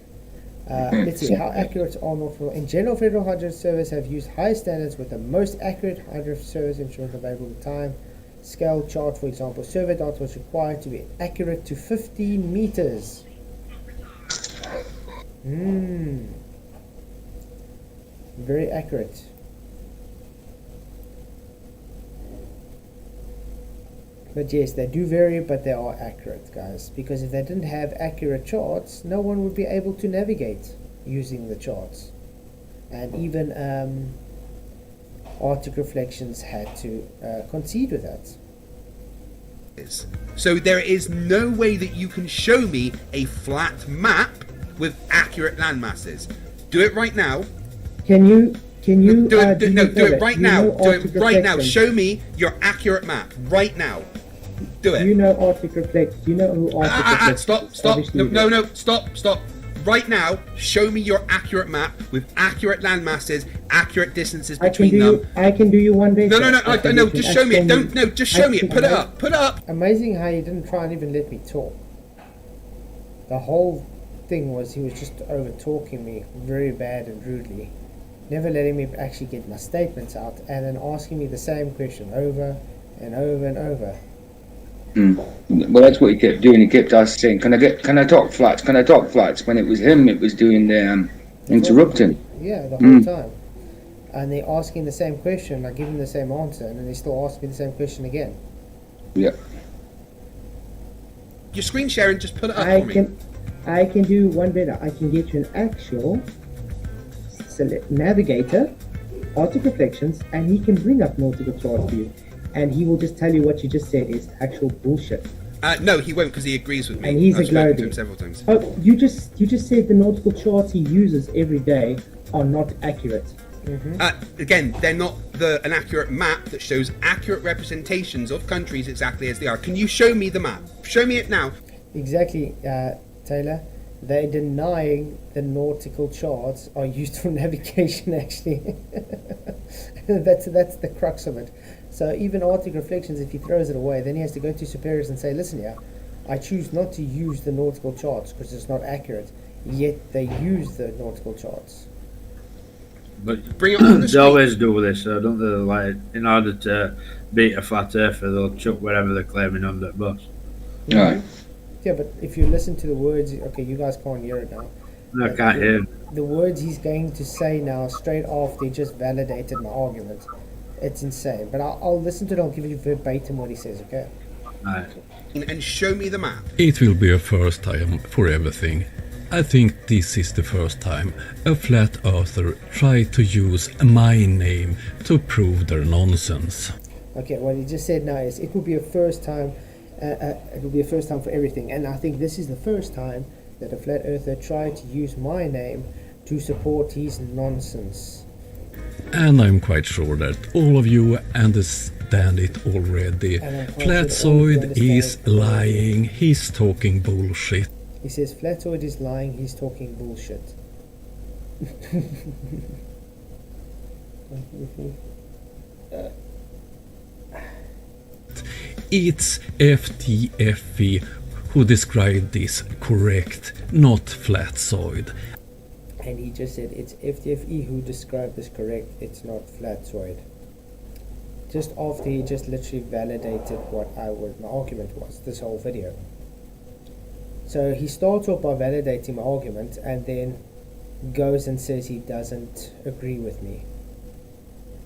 Let's see, how accurate are nautical... In general, Federal Hydrographic Service have used high standards with the most accurate hydrographic service insurance available at the time. Scale chart, for example, survey data was required to be accurate to 15 meters. Very accurate. But yes, they do vary, but they are accurate, guys. Because if they didn't have accurate charts, no one would be able to navigate using the charts. And even Arctic Reflections had to concede with that. So there is no way that you can show me a flat map with accurate land masses. Do it right now. Can you do it right now. Do it Arctic right now. Reflections? Show me your accurate map right now. Do it. Do you know Arctic Reflections? Do you know who Arctic Reflections? Stop. Obviously No, stop. Right now, show me your accurate map with accurate land masses, accurate distances between them. I can do you one better. No, just show me it. Just show me it. Put it up. Amazing how he didn't try and even let me talk. The whole thing was he was just over talking me very bad and rudely, never letting me actually get my statements out, and then asking me the same question over and over and over. Well, that's what he kept doing. He kept asking, "Can I talk flats? Can I talk flats?" When it was him, it was doing the interrupting. Yeah, the whole time. And they're asking the same question. I give them the same answer, and then they still ask me the same question again. Yeah. Your screen sharing, just put it up for me. I can do one better. I can get you an actual navigator, Arctic Reflections, and he can bring up nautical charts for you. And he will just tell you what you just said is actual bullshit. No, he won't, because he agrees with me. And he's I've a spoken to him globie. several times. Oh, you just said the nautical charts he uses every day are not accurate. Again, they're not an accurate map that shows accurate representations of countries exactly as they are. Can you show me the map? Show me it now. Exactly, Taylor. They're denying the nautical charts are used for navigation, actually. That's the crux of it. So even Arctic Reflections, if he throws it away, then he has to go to superiors and say, listen here, I choose not to use the nautical charts because it's not accurate. Yet they use the nautical charts. But bring it on the they always do this, so don't they? Like, in order to beat a flat earther, they'll chuck whatever they're claiming on the bus. Right. Yeah, but if you listen to the words, okay, you guys can't hear it now. No, I can't hear him. The words he's going to say now, straight after he just validated my argument. It's insane. But I'll listen to it, I'll give you verbatim what he says, okay? Right. And show me the map. It will be a first time for everything. I think this is the first time a flat earther tried to use my name to prove their nonsense. Okay, what he just said now is it will be a first time. It will be a first time for everything, and I think this is the first time that a flat earther tried to use my name to support his nonsense. And I'm quite sure that all of you understand it already. Flatzoid is lying, he's talking bullshit. He says Flatzoid is lying, he's talking bullshit. It's FTFE who described this correct, not Flatzoid. And he just said it's FTFE who described this correct, it's not flatsoid. Just after he just literally validated what my argument was, this whole video. So he starts off by validating my argument and then goes and says he doesn't agree with me.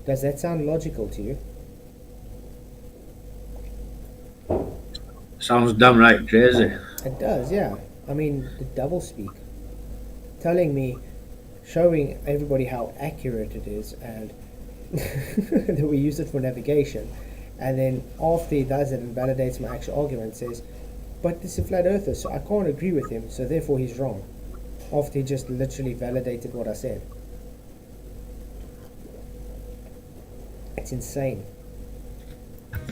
Does that sound logical to you? Sounds downright crazy. It does, yeah. I mean, the double speak. Telling me, showing everybody how accurate it is and that we use it for navigation. And then after he does it and validates my actual argument, says, but this is a flat earther, so I can't agree with him, so therefore he's wrong. After he just literally validated what I said. It's insane.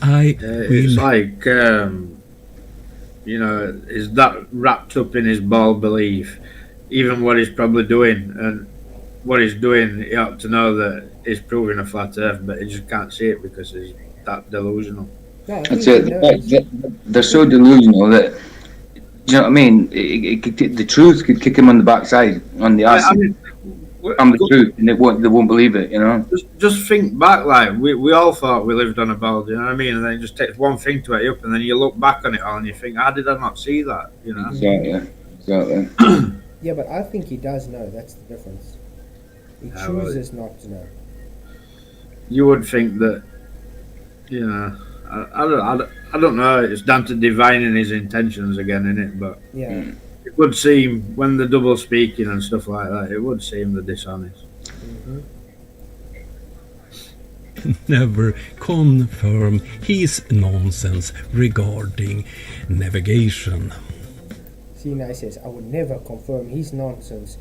It's like, you know, is that wrapped up in his bald belief? Even what he's probably doing, and what he's doing, he ought to know that he's proving a flat earth, but he just can't see it because he's that delusional. No, That's it. They're so delusional that, do you know what I mean? The truth could kick him on the backside, on the ass. I mean, I'm the truth, and they won't believe it. You know. Just think back, like we all thought we lived on a ball. You know what I mean? And then it just takes one thing to wake you up, and then you look back on it all, and you think, how did I not see that? You know? Exactly. Yeah, but I think he does know. That's the difference. He chooses not to know. You would think that, you know, I don't know. It's down to divining his intentions again, innit? But yeah, it would seem when the double speaking and stuff like that, it would seem the dishonest. Never confirm his nonsense regarding navigation. See, now he says, I would never confirm his nonsense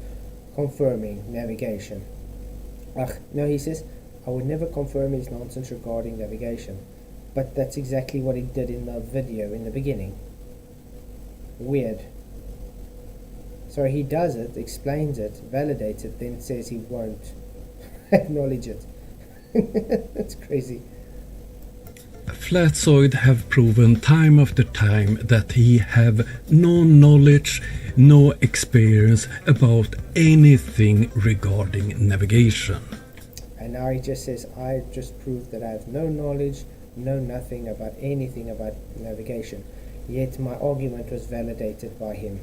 confirming navigation. No, he says, I would never confirm his nonsense regarding navigation. But that's exactly what he did in the video in the beginning. Weird. So he does it, explains it, validates it, then says he won't acknowledge it. That's crazy. Flatsoid have proven time after time that he have no knowledge, no experience about anything regarding navigation. And now he just says, I just proved that I have no knowledge, know nothing about anything about navigation. Yet my argument was validated by him.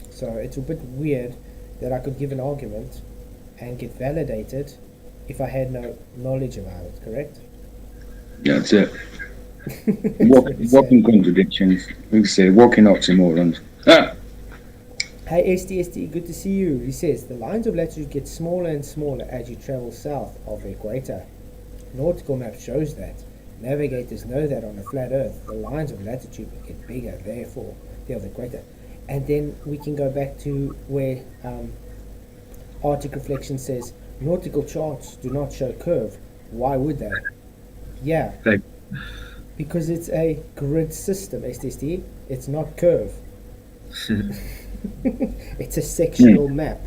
So it's a bit weird that I could give an argument and get validated if I had no knowledge about it, correct? Yeah, that's it. Walking contradictions. We say walking oxymorons. Hey STST, good to see you. He says, the lines of latitude get smaller and smaller as you travel south of the equator. Nautical map shows that. Navigators know that on a flat earth, the lines of latitude get bigger, therefore, they're the equator. And then we can go back to where Arctic Reflection says, nautical charts do not show curve. Why would they? Yeah. Because it's a grid system, STST. It's not curve. It's a sectional map.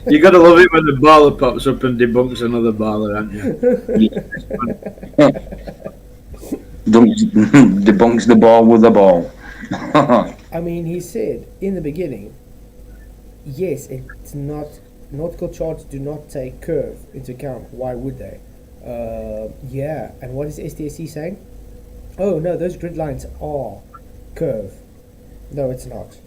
You gotta love it when the baller pops up and debunks another baller, aren't you? Debunks the ball with a ball. I mean, he said in the beginning, yes, it's not, nautical charts do not take curve into account. Why would they? Yeah, and what is STSC saying? Oh no, those grid lines are curve. No, it's not.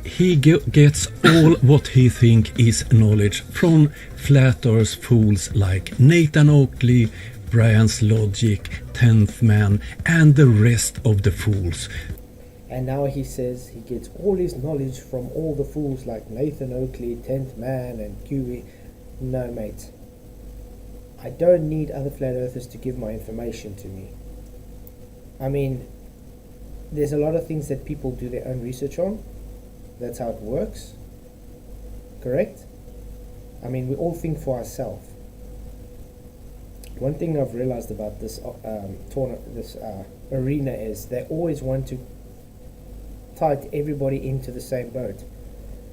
He gets all what he think is knowledge from flat earth fools like Nathan Oakley, Brian's Logic, 10th Man, and the rest of the fools. And now he says he gets all his knowledge from all the fools like Nathan Oakley, 10th Man, and QE. No, mate. I don't need other flat earthers to give my information to me. I mean, there's a lot of things that people do their own research on. That's how it works. Correct? I mean, we all think for ourselves. One thing I've realized about this arena is they always want to tie everybody into the same boat.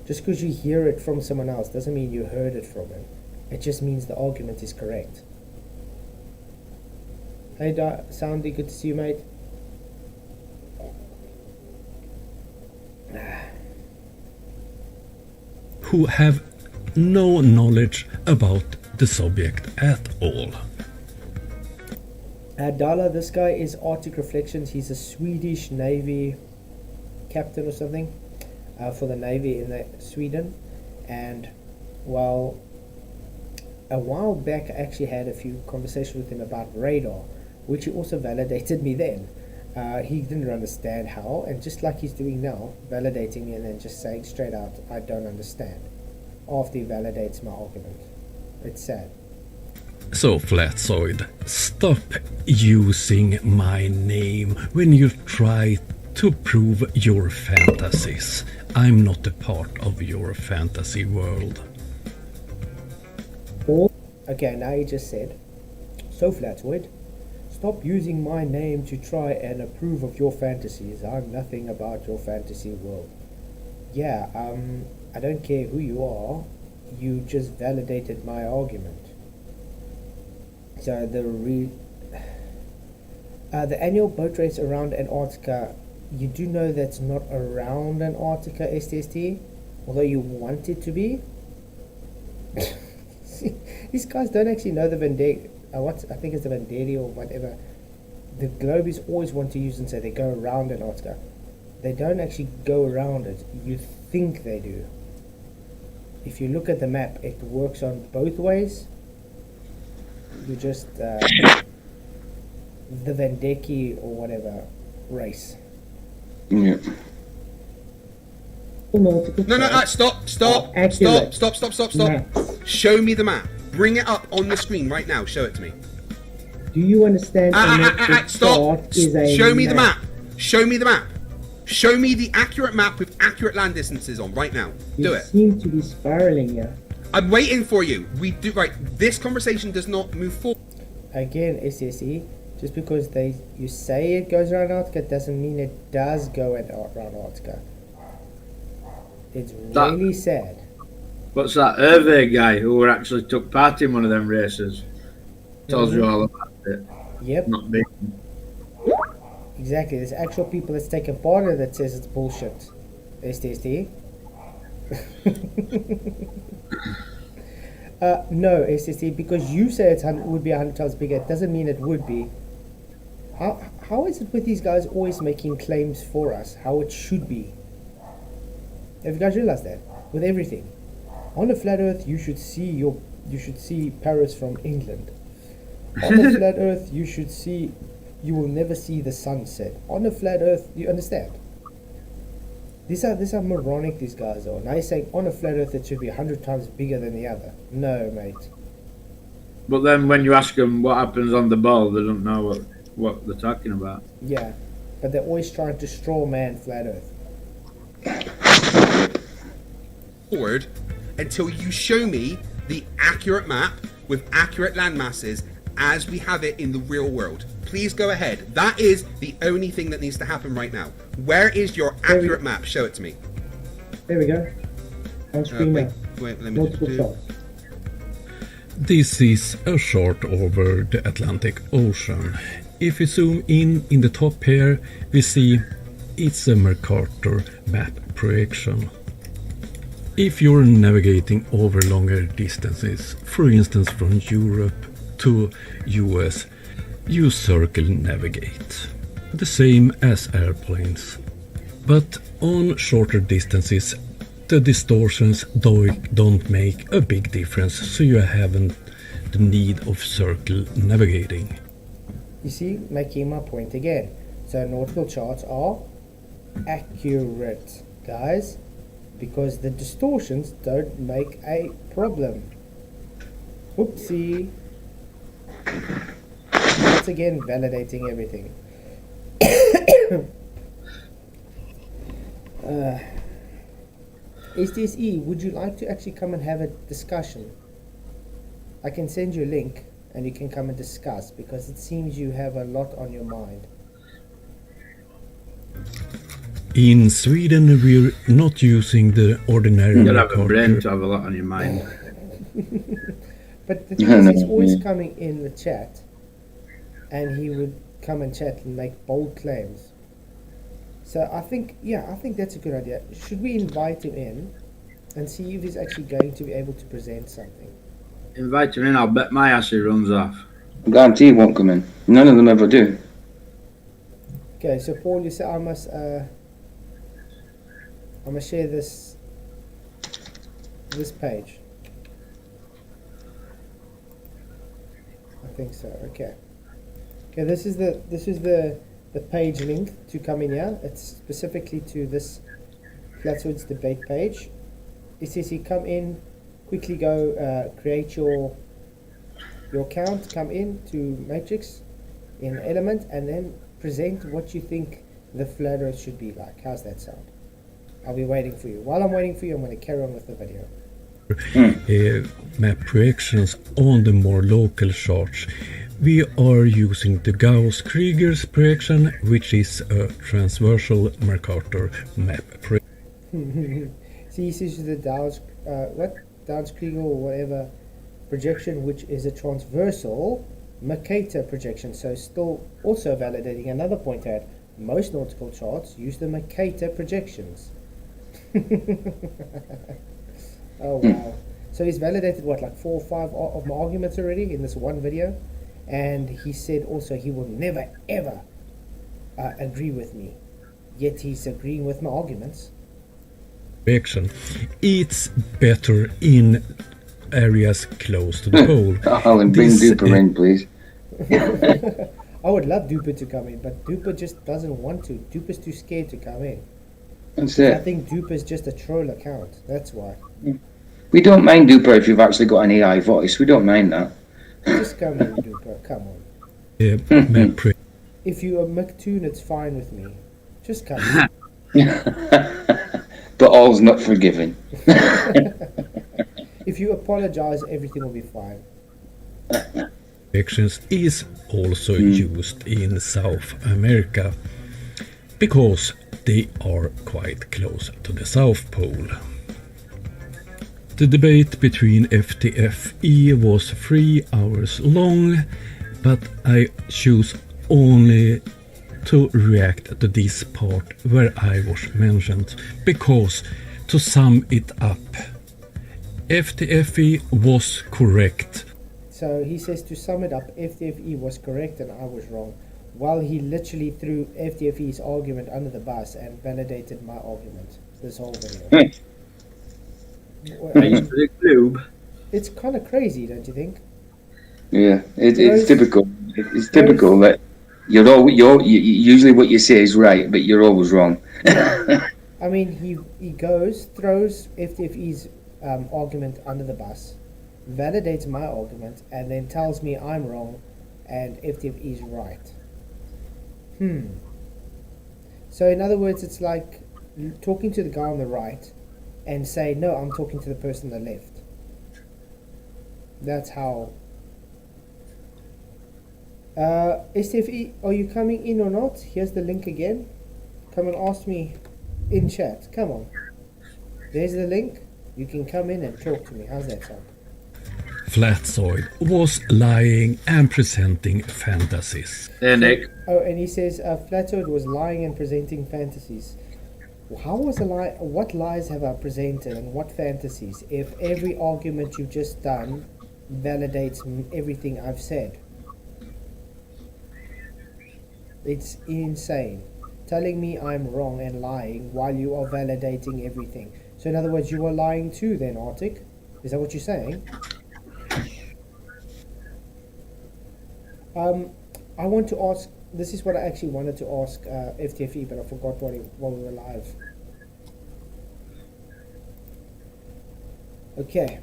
Just because you hear it from someone else doesn't mean you heard it from him. It just means the argument is correct. Hey, Sandy, good to see you, mate. who have no knowledge about the subject at all. Dala, this guy is Arctic Reflections. He's a Swedish Navy captain or something for the Navy in Sweden. And, well, a while back I actually had a few conversations with him about radar, which he also validated me then. He didn't understand how, and just like he's doing now, validating me and then just saying straight out, I don't understand, after he validates my argument. It's sad. So Flatzoid, stop using my name when you try to prove your fantasies. I'm not a part of your fantasy world. Okay, now he just said, so Flatzoid, stop using my name to try and approve of your fantasies. I'm nothing about your fantasy world. Yeah, I don't care who you are. You just validated my argument. So the annual boat race around Antarctica, you do know that's not around Antarctica, STST, although you want it to be. These guys don't actually know the Vendée. I think it's the Vendée or whatever. The Globies always want to use and say they go around Antarctica. They don't actually go around it. You think they do. If you look at the map, it works on both ways. You just the Vendée or whatever race. Yeah. No, stop. Show me the map. Bring it up on the screen right now. Show it to me. Do you understand? Stop. Show me the map. Show me the map. Show me the accurate map with accurate land distances on right now. Do it. You seem to be spiraling here. I'm waiting for you. We do right. This conversation does not move forward. Again, SSE, just because you say it goes around Antarctica doesn't mean it does go around Antarctica. It's really sad. What's that Hervé guy who actually took part in one of them races? Tells you all about it. Yep. Not me. Exactly. There's actual people that's taken part of it that says it's bullshit. STST. No, STST, because you say it would be 100 times bigger, it doesn't mean it would be. How is it with these guys always making claims for us, how it should be? Have you guys realized that? With everything. On the flat earth, you should see Paris from England. On the flat earth, you will never see the sunset. On the flat earth, you understand? These are moronic, these guys are. Now you're saying on a flat earth it should be 100 times bigger than the other. No, mate. But then when you ask them what happens on the ball, they don't know what they're talking about. Yeah, but they're always trying to straw man flat earth. Forward until you show me the accurate map with accurate land masses as we have it in the real world. Please go ahead. That is the only thing that needs to happen right now. Where is your accurate map? Show it to me. There we go. On screen now. Wait, let me Multiple shots. This is a shot over the Atlantic Ocean. If we zoom in the top here, we see it's a Mercator map projection. If you're navigating over longer distances, for instance from Europe to US, you circle navigate, the same as airplanes. But on shorter distances, the distortions don't make a big difference, so you haven't the need of circle navigating. You see, making my point again. So nautical charts are accurate, guys, because the distortions don't make a problem. Oopsie. Once again, validating everything. STSE, would you like to actually come and have a discussion? I can send you a link and you can come and discuss, because it seems you have a lot on your mind. In Sweden, we're not using the ordinary You have a brain Mercator. to have a lot on your mind. But the thing is, he's always coming in the chat, and he would come and chat and make bold claims. So I think that's a good idea. Should we invite him in and see if he's actually going to be able to present something. Invite him in. I'll bet my ass he runs off. I guarantee he won't come in. None of them ever do. Okay, so Paul, you said I must share this page. I think so. Okay. Okay, this is the page link to come in here. It's specifically to this Flatswords debate page. It says you come in, quickly go create your account, come in to Matrix in Element, and then present what you think the flat Earth should be like. How's that sound? I'll be waiting for you. While I'm waiting for you, I'm going to carry on with the video. Map projections on the more local charts. We are using the Gauss-Krieger's projection, which is a transversal Mercator map projection. See, this is the Downs-Krieger or whatever projection, which is a transversal Mercator projection. So still also validating another point that most nautical charts use the Mercator projections. Oh wow. So he's validated what, like 4 or 5 of my arguments already in this one video, and he said also he will never ever agree with me, yet he's agreeing with my arguments. Projection. It's better in areas close to the pole. Alan, bring Duper in, please. I would love Duper to come in, but Duper just doesn't want to. Duper's too scared to come in. That's I it. think Duper's just a troll account. That's why. We don't mind Duper if you've actually got an AI voice. We don't mind that. Just come in, Duper. Come on. Map projection. If you are McToon, it's fine with me. Just come in. But all's not forgiven. If you apologize, everything will be fine. Projections is also used in South America because they are quite close to the South Pole. The debate between FTFE was 3 hours long, but I choose only to react to this part where I was mentioned, because to sum it up, FTFE was correct. So he says, to sum it up, FTFE was correct and I was wrong, while he literally threw FTFE's argument under the bus and validated my argument this whole video. Thanks for the clue. It's kind of crazy, don't you think? Yeah, it's typical. It's typical that you're usually what you say is right, but you're always wrong. I mean, he throws FTFE's argument under the bus, validates my argument, and then tells me I'm wrong and FTFE is right. So in other words, it's like talking to the guy on the right and say, no, I'm talking to the person on the left. That's how. STFE, are you coming in or not? Here's the link again. Come and ask me in chat. Come on. There's the link. You can come in and talk to me. How's that sound? Flatsoid was lying and presenting fantasies. Hey, Nick. Oh, and he says Flatsoid was lying and presenting fantasies. How was a lie? What lies have I presented and what fantasies? If every argument you've just done validates everything I've said, it's insane. Telling me I'm wrong and lying while you are validating everything. So in other words, you are lying too, then, Arctic. Is that what you're saying? I want to ask. This is what I actually wanted to ask FTFE, but I forgot while we were live. Okay.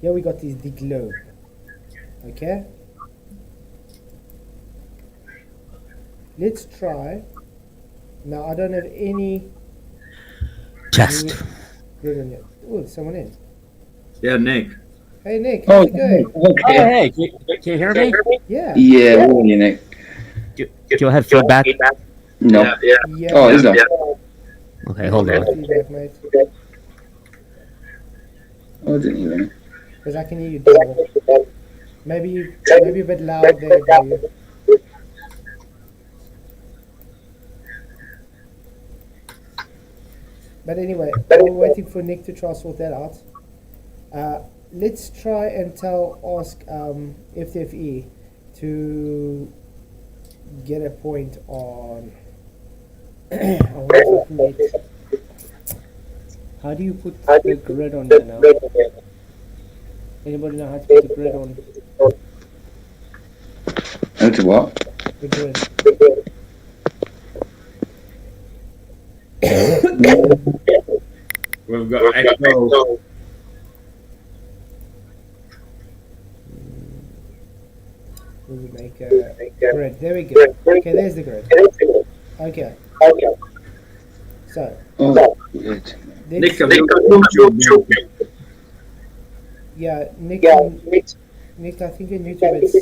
Here we got the globe. Okay. Let's try. Now I don't have any. Chest. Good on you. Oh, there's someone in. Yeah, Nick. Hey Nick, how's it going? Oh, hey, can you hear me? Yeah. Yeah, well, you know. Do you have feedback? No. Yeah. Oh, is there? Okay, hold on. Feedback, mate. Oh, didn't you know? Because I can hear you double. Maybe a bit loud there, do you? But anyway, while we're waiting for Nick to try to sort that out, let's try and ask FTFE to get a point on. On what I can get. How do you put the grid on here now? Anybody know how to put the grid on? How to what? The grid. We've got echo. We'll make a grid. There we go. Okay, there's the grid. Okay. So. Oh, good. Nick, have you got YouTube? Yeah, Nick, I think in YouTube it's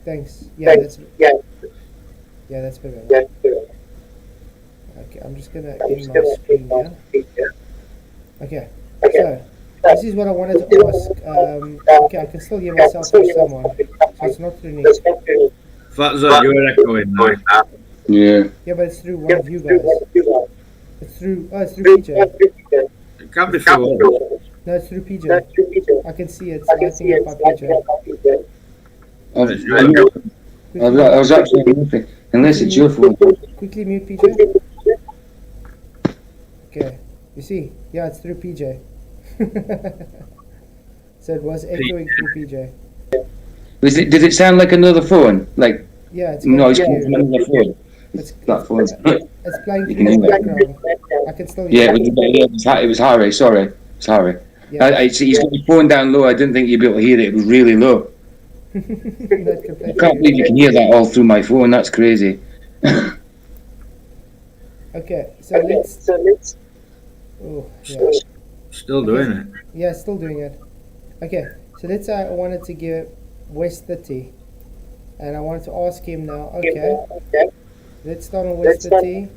thanks. Yeah, that's better. Okay, I'm just gonna end my screen here. Okay, so this is what I wanted to ask. Okay, I can still hear myself through someone, so it's not through Nick. Fatza, you're echoing now. Yeah. Yeah, but it's through one of you guys. It's through PJ. It can't be through. No, it's through PJ. I can see it's lighting up by PJ. I was actually moving, unless it's your phone. Quickly mute PJ. Okay, you see? Yeah, it's through PJ. So it was echoing through PJ. Did it sound like another phone? Like it's noise coming from another phone? It's phone. It's playing through the background. I can still hear it. It was Harry. Sorry, it's Harry. Yeah. He's got his phone down low. I didn't think you'd be able to hear it. It was really low. I can't believe you can hear that all through my phone. That's crazy. Okay, so let's. Oh, yeah. Still doing it. Yeah, still doing it. Okay, so let's say I wanted to give West 30, and I wanted to ask him now. Okay, let's start on West 30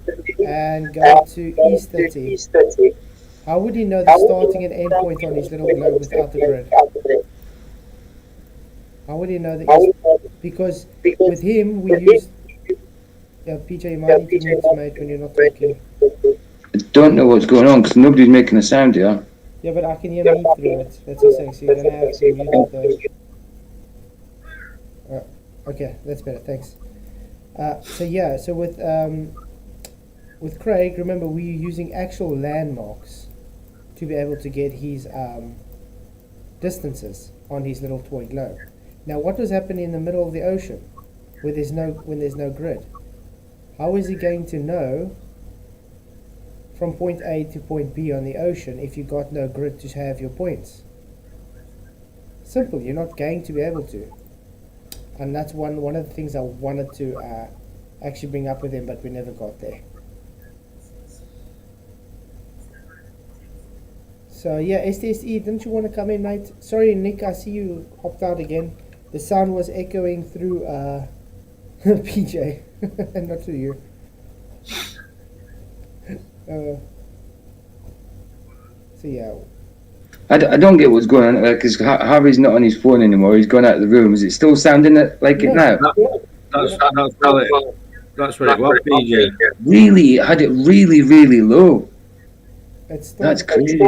and go to East 30. How would he know the starting and end point on his little globe without the grid? How would he know the East? Because with him we use. Yeah, PJ, you might need to mute, mate, when you're not talking. I don't know what's going on because nobody's making a sound here. Yeah, but I can hear me through it. That's what I'm saying. So you're gonna have to mute those. Okay, that's better. Thanks. So with Craig, remember we're using actual landmarks to be able to get his distances on his little toy globe. Now, what does happen in the middle of the ocean, when there's no grid? How is he going to know from point A to point B on the ocean if you got no grid to have your points? Simple, you're not going to be able to. And that's one of the things I wanted to actually bring up with him, but we never got there. So yeah, STSE, didn't you want to come in, mate? Sorry, Nick, I see you hopped out again. The sound was echoing through PJ, not through you. So yeah. I don't get what's going on because Harry's not on his phone anymore. He's gone out of the room. Is it still sounding like it now? That's what it was, PJ. Really, it had it really, really low. That's crazy.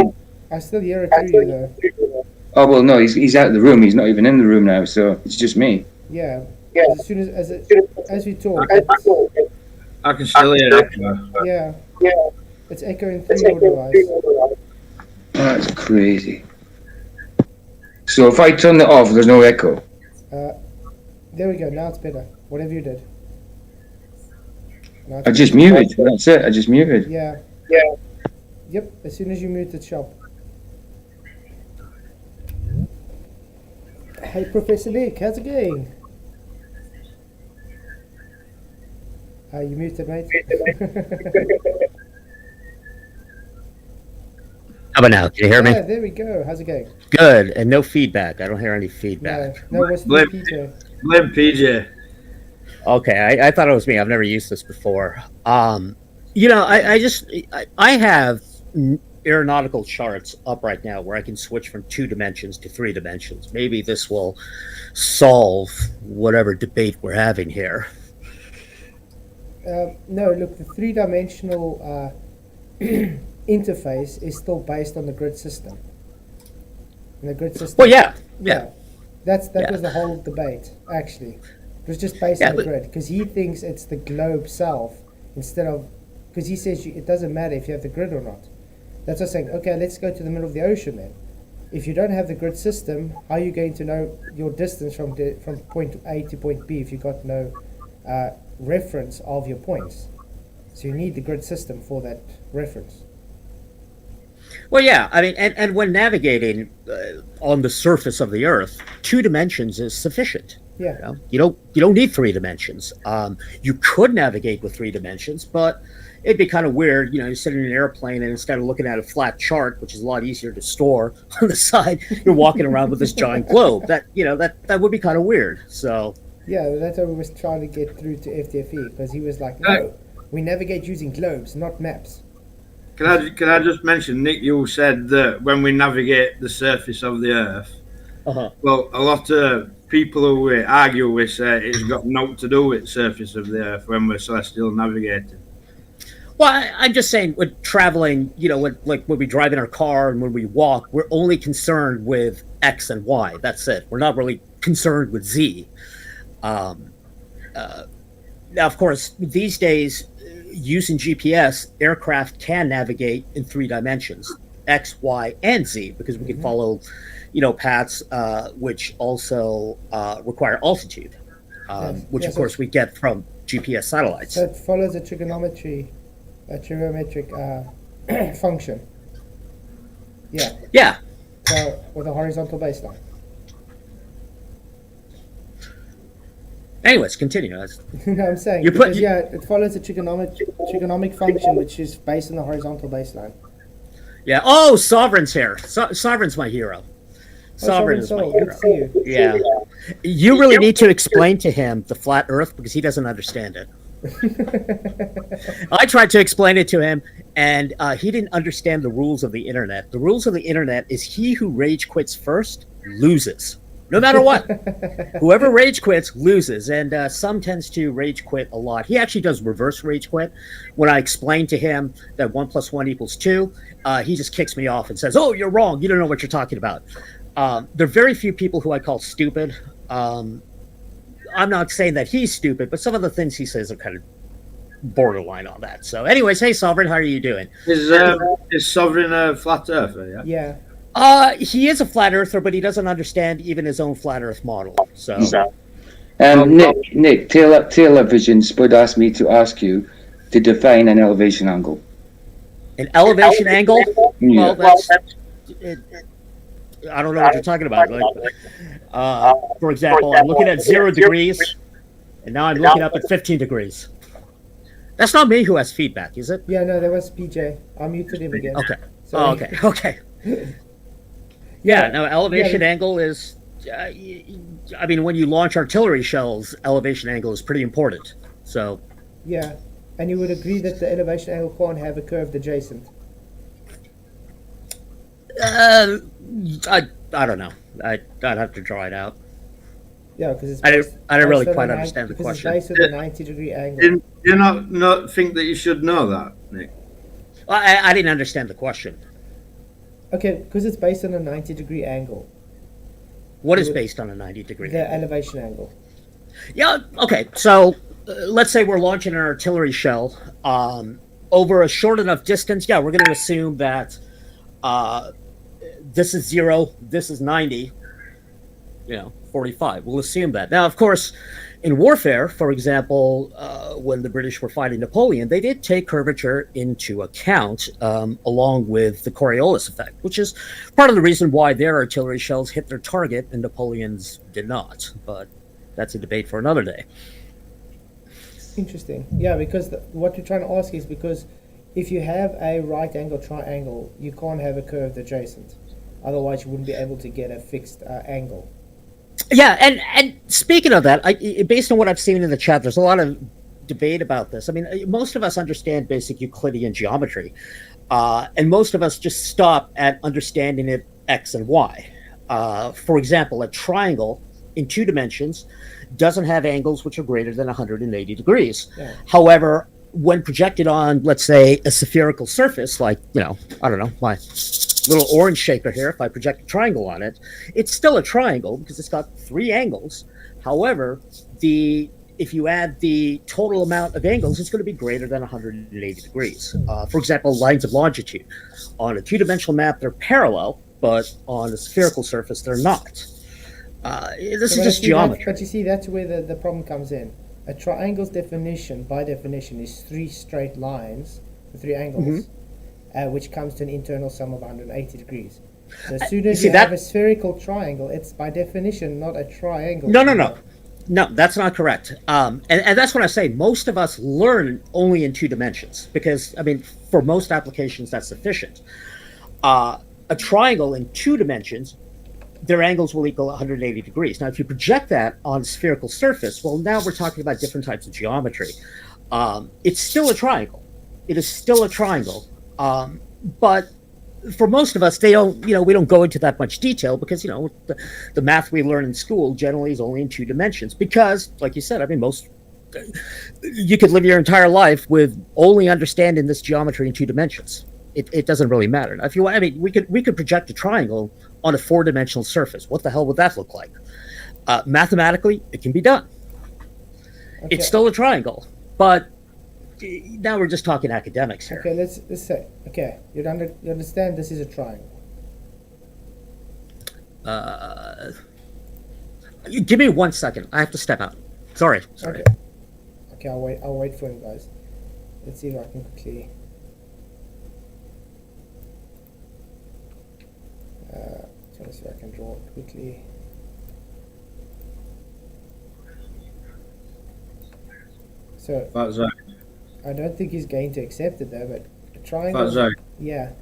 I still hear it through you though. Oh well, no, he's out of the room. He's not even in the room now, so it's just me. Yeah. As soon as we talk, I can still hear it. Yeah. It's echoing through your device. That's crazy. So if I turn it off, there's no echo. There we go. Now it's better. Whatever you did. I just muted. That's it. I just muted. Yeah. Yep. As soon as you mute it, shop. Hey, Professor Nick, how's it going? You muted, mate. How about now? Can you hear me? Yeah, there we go. How's it going? Good, and no feedback. I don't hear any feedback. No, what's the PJ? Blame PJ. Okay, I thought it was me. I've never used this before. I have aeronautical charts up right now where I can switch from 2 dimensions to 3 dimensions. Maybe this will solve whatever debate we're having here. No, look, the three-dimensional interface is still based on the grid system. And the grid system. Well, yeah. That was the whole debate, actually. It was just based on the grid, because he thinks it's the globe self instead of, because he says it doesn't matter if you have the grid or not. That's what I'm saying. Okay, let's go to the middle of the ocean then. If you don't have the grid system, how are you going to know your distance from point A to point B if you got no reference of your points? So you need the grid system for that reference. Well, yeah, I mean, and when navigating on the surface of the Earth, 2 dimensions is sufficient. Yeah. You don't need 3 dimensions. You could navigate with 3 dimensions, but it'd be kind of weird. You're sitting in an airplane and instead of looking at a flat chart, which is a lot easier to store on the side, you're walking around with this giant globe. That would be kind of weird. So. Yeah, that's what we was trying to get through to FTFE, because he was like, no, we navigate using globes, not maps. Can I just mention, Nick, you said that when we navigate the surface of the Earth, well, a lot of people who we argue with say it's got naught to do with the surface of the Earth when we're celestial navigating. Well, I'm just saying, when traveling, when we drive in our car and when we walk, we're only concerned with X and Y. That's it. We're not really concerned with Z. Now, of course, these days, using GPS, aircraft can navigate in 3 dimensions, X, Y, and Z, because we can follow, paths which also require altitude, which, of course, we get from GPS satellites. So it follows a trigonometric function. Yeah. Yeah. So with a horizontal baseline. Anyways, continue. No, I'm saying it follows a trigonomic function which is based on the horizontal baseline. Yeah. Oh, Sovereign's here. Sovereign's my hero. Sovereign is my hero. Good to see you. Yeah. You really need to explain to him the flat Earth because he doesn't understand it. I tried to explain it to him, and he didn't understand the rules of the internet. The rules of the internet is he who rage quits first loses. No matter what. Whoever rage quits loses, and Sum tends to rage quit a lot. He actually does reverse rage quit. When I explain to him that 1 + 1 = 2, he just kicks me off and says, "Oh, you're wrong. You don't know what you're talking about." There are very few people who I call stupid. I'm not saying that he's stupid, but some of the things he says are kind of borderline on that. So anyways, hey, Sovereign, how are you doing? Is Sovereign a flat earther? Yeah. He is a flat earther, but he doesn't understand even his own flat Earth model. So, Nick, Television Spud asked me to ask you to define an elevation angle. An elevation angle? Yeah. Well, I don't know what you're talking about. For example, I'm looking at 0 degrees, and now I'm looking up at 15 degrees. That's not me who has feedback, is it? Yeah, no, that was PJ. I muted him again. Okay. Oh, okay. Yeah, no, elevation angle is, I mean, when you launch artillery shells, elevation angle is pretty important. So. Yeah, and you would agree that the elevation angle can't have a curved adjacent? I don't know. I'd have to draw it out. Yeah, because I didn't really quite understand the question. Because it's based on a 90-degree angle. Do you not think that you should know that, Nick? Well, I didn't understand the question. Okay, because it's based on a 90-degree angle. What is based on a 90-degree angle? The elevation angle. Yeah, okay. So let's say we're launching an artillery shell over a short enough distance. Yeah, we're going to assume that this is 0, this is 90, 45. We'll assume that. Now, of course, in warfare, for example, when the British were fighting Napoleon, they did take curvature into account along with the Coriolis effect, which is part of the reason why their artillery shells hit their target and Napoleon's did not. But that's a debate for another day. Interesting. Yeah, because what you're trying to ask is because if you have a right angle triangle, you can't have a curved adjacent. Otherwise, you wouldn't be able to get a fixed angle. Yeah, and speaking of that, based on what I've seen in the chat, there's a lot of debate about this. I mean, most of us understand basic Euclidean geometry, and most of us just stop at understanding it X and Y. For example, a triangle in 2 dimensions doesn't have angles which are greater than 180 degrees. Yeah. However, when projected on, let's say, a spherical surface, like, I don't know, my little orange shaker here, if I project a triangle on it, it's still a triangle because it's got 3 angles. However, if you add the total amount of angles, it's going to be greater than 180 degrees. For example, lines of longitude. On a 2-dimensional map, they're parallel, but on a spherical surface, they're not. This is just geometry. But you see, that's where the problem comes in. A triangle's definition, by definition, is 3 straight lines, 3 angles, which comes to an internal sum of 180 degrees. So as soon as you have a spherical triangle, it's by definition not a triangle. No, that's not correct. And that's what I say. Most of us learn only in 2 dimensions because, I mean, for most applications, that's sufficient. A triangle in 2 dimensions, their angles will equal 180 degrees. Now, if you project that on a spherical surface, well, now we're talking about different types of geometry. It's still a triangle. It is still a triangle. But for most of us, we don't go into that much detail because, the math we learn in school generally is only in 2 dimensions because, like you said, I mean, you could live your entire life with only understanding this geometry in 2 dimensions. It doesn't really matter. Now, if you want, I mean, we could project a triangle on a 4-dimensional surface. What the hell would that look like? Mathematically, it can be done. Okay. It's still a triangle, but now we're just talking academics here. Okay, let's say, okay, you understand this is a triangle. Give me 1 second. I have to step out. Sorry. Okay, I'll wait for him, guys. Let's see if I can quickly. Trying to see if I can draw it quickly. So. I don't think he's going to accept it though, but a triangle. Zach, yeah.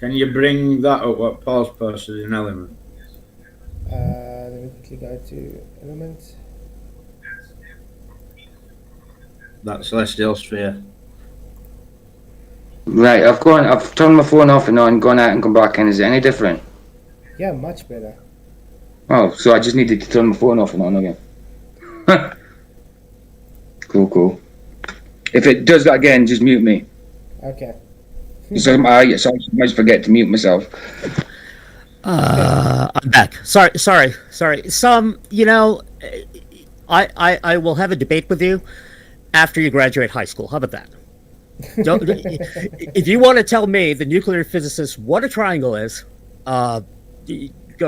Can you bring that up what Paul's posted in Element? Let me quickly go to Element. That celestial sphere. Right, I've turned my phone off and on, gone out and come back in. Is it any different? Yeah, much better. Oh, so I just needed to turn my phone off and on again. Cool. If it does that again, just mute me. Okay. So I sometimes forget to mute myself. I'm back. Sorry. Some, I will have a debate with you after you graduate high school. How about that? If you want to tell me, the nuclear physicist, what a triangle is, go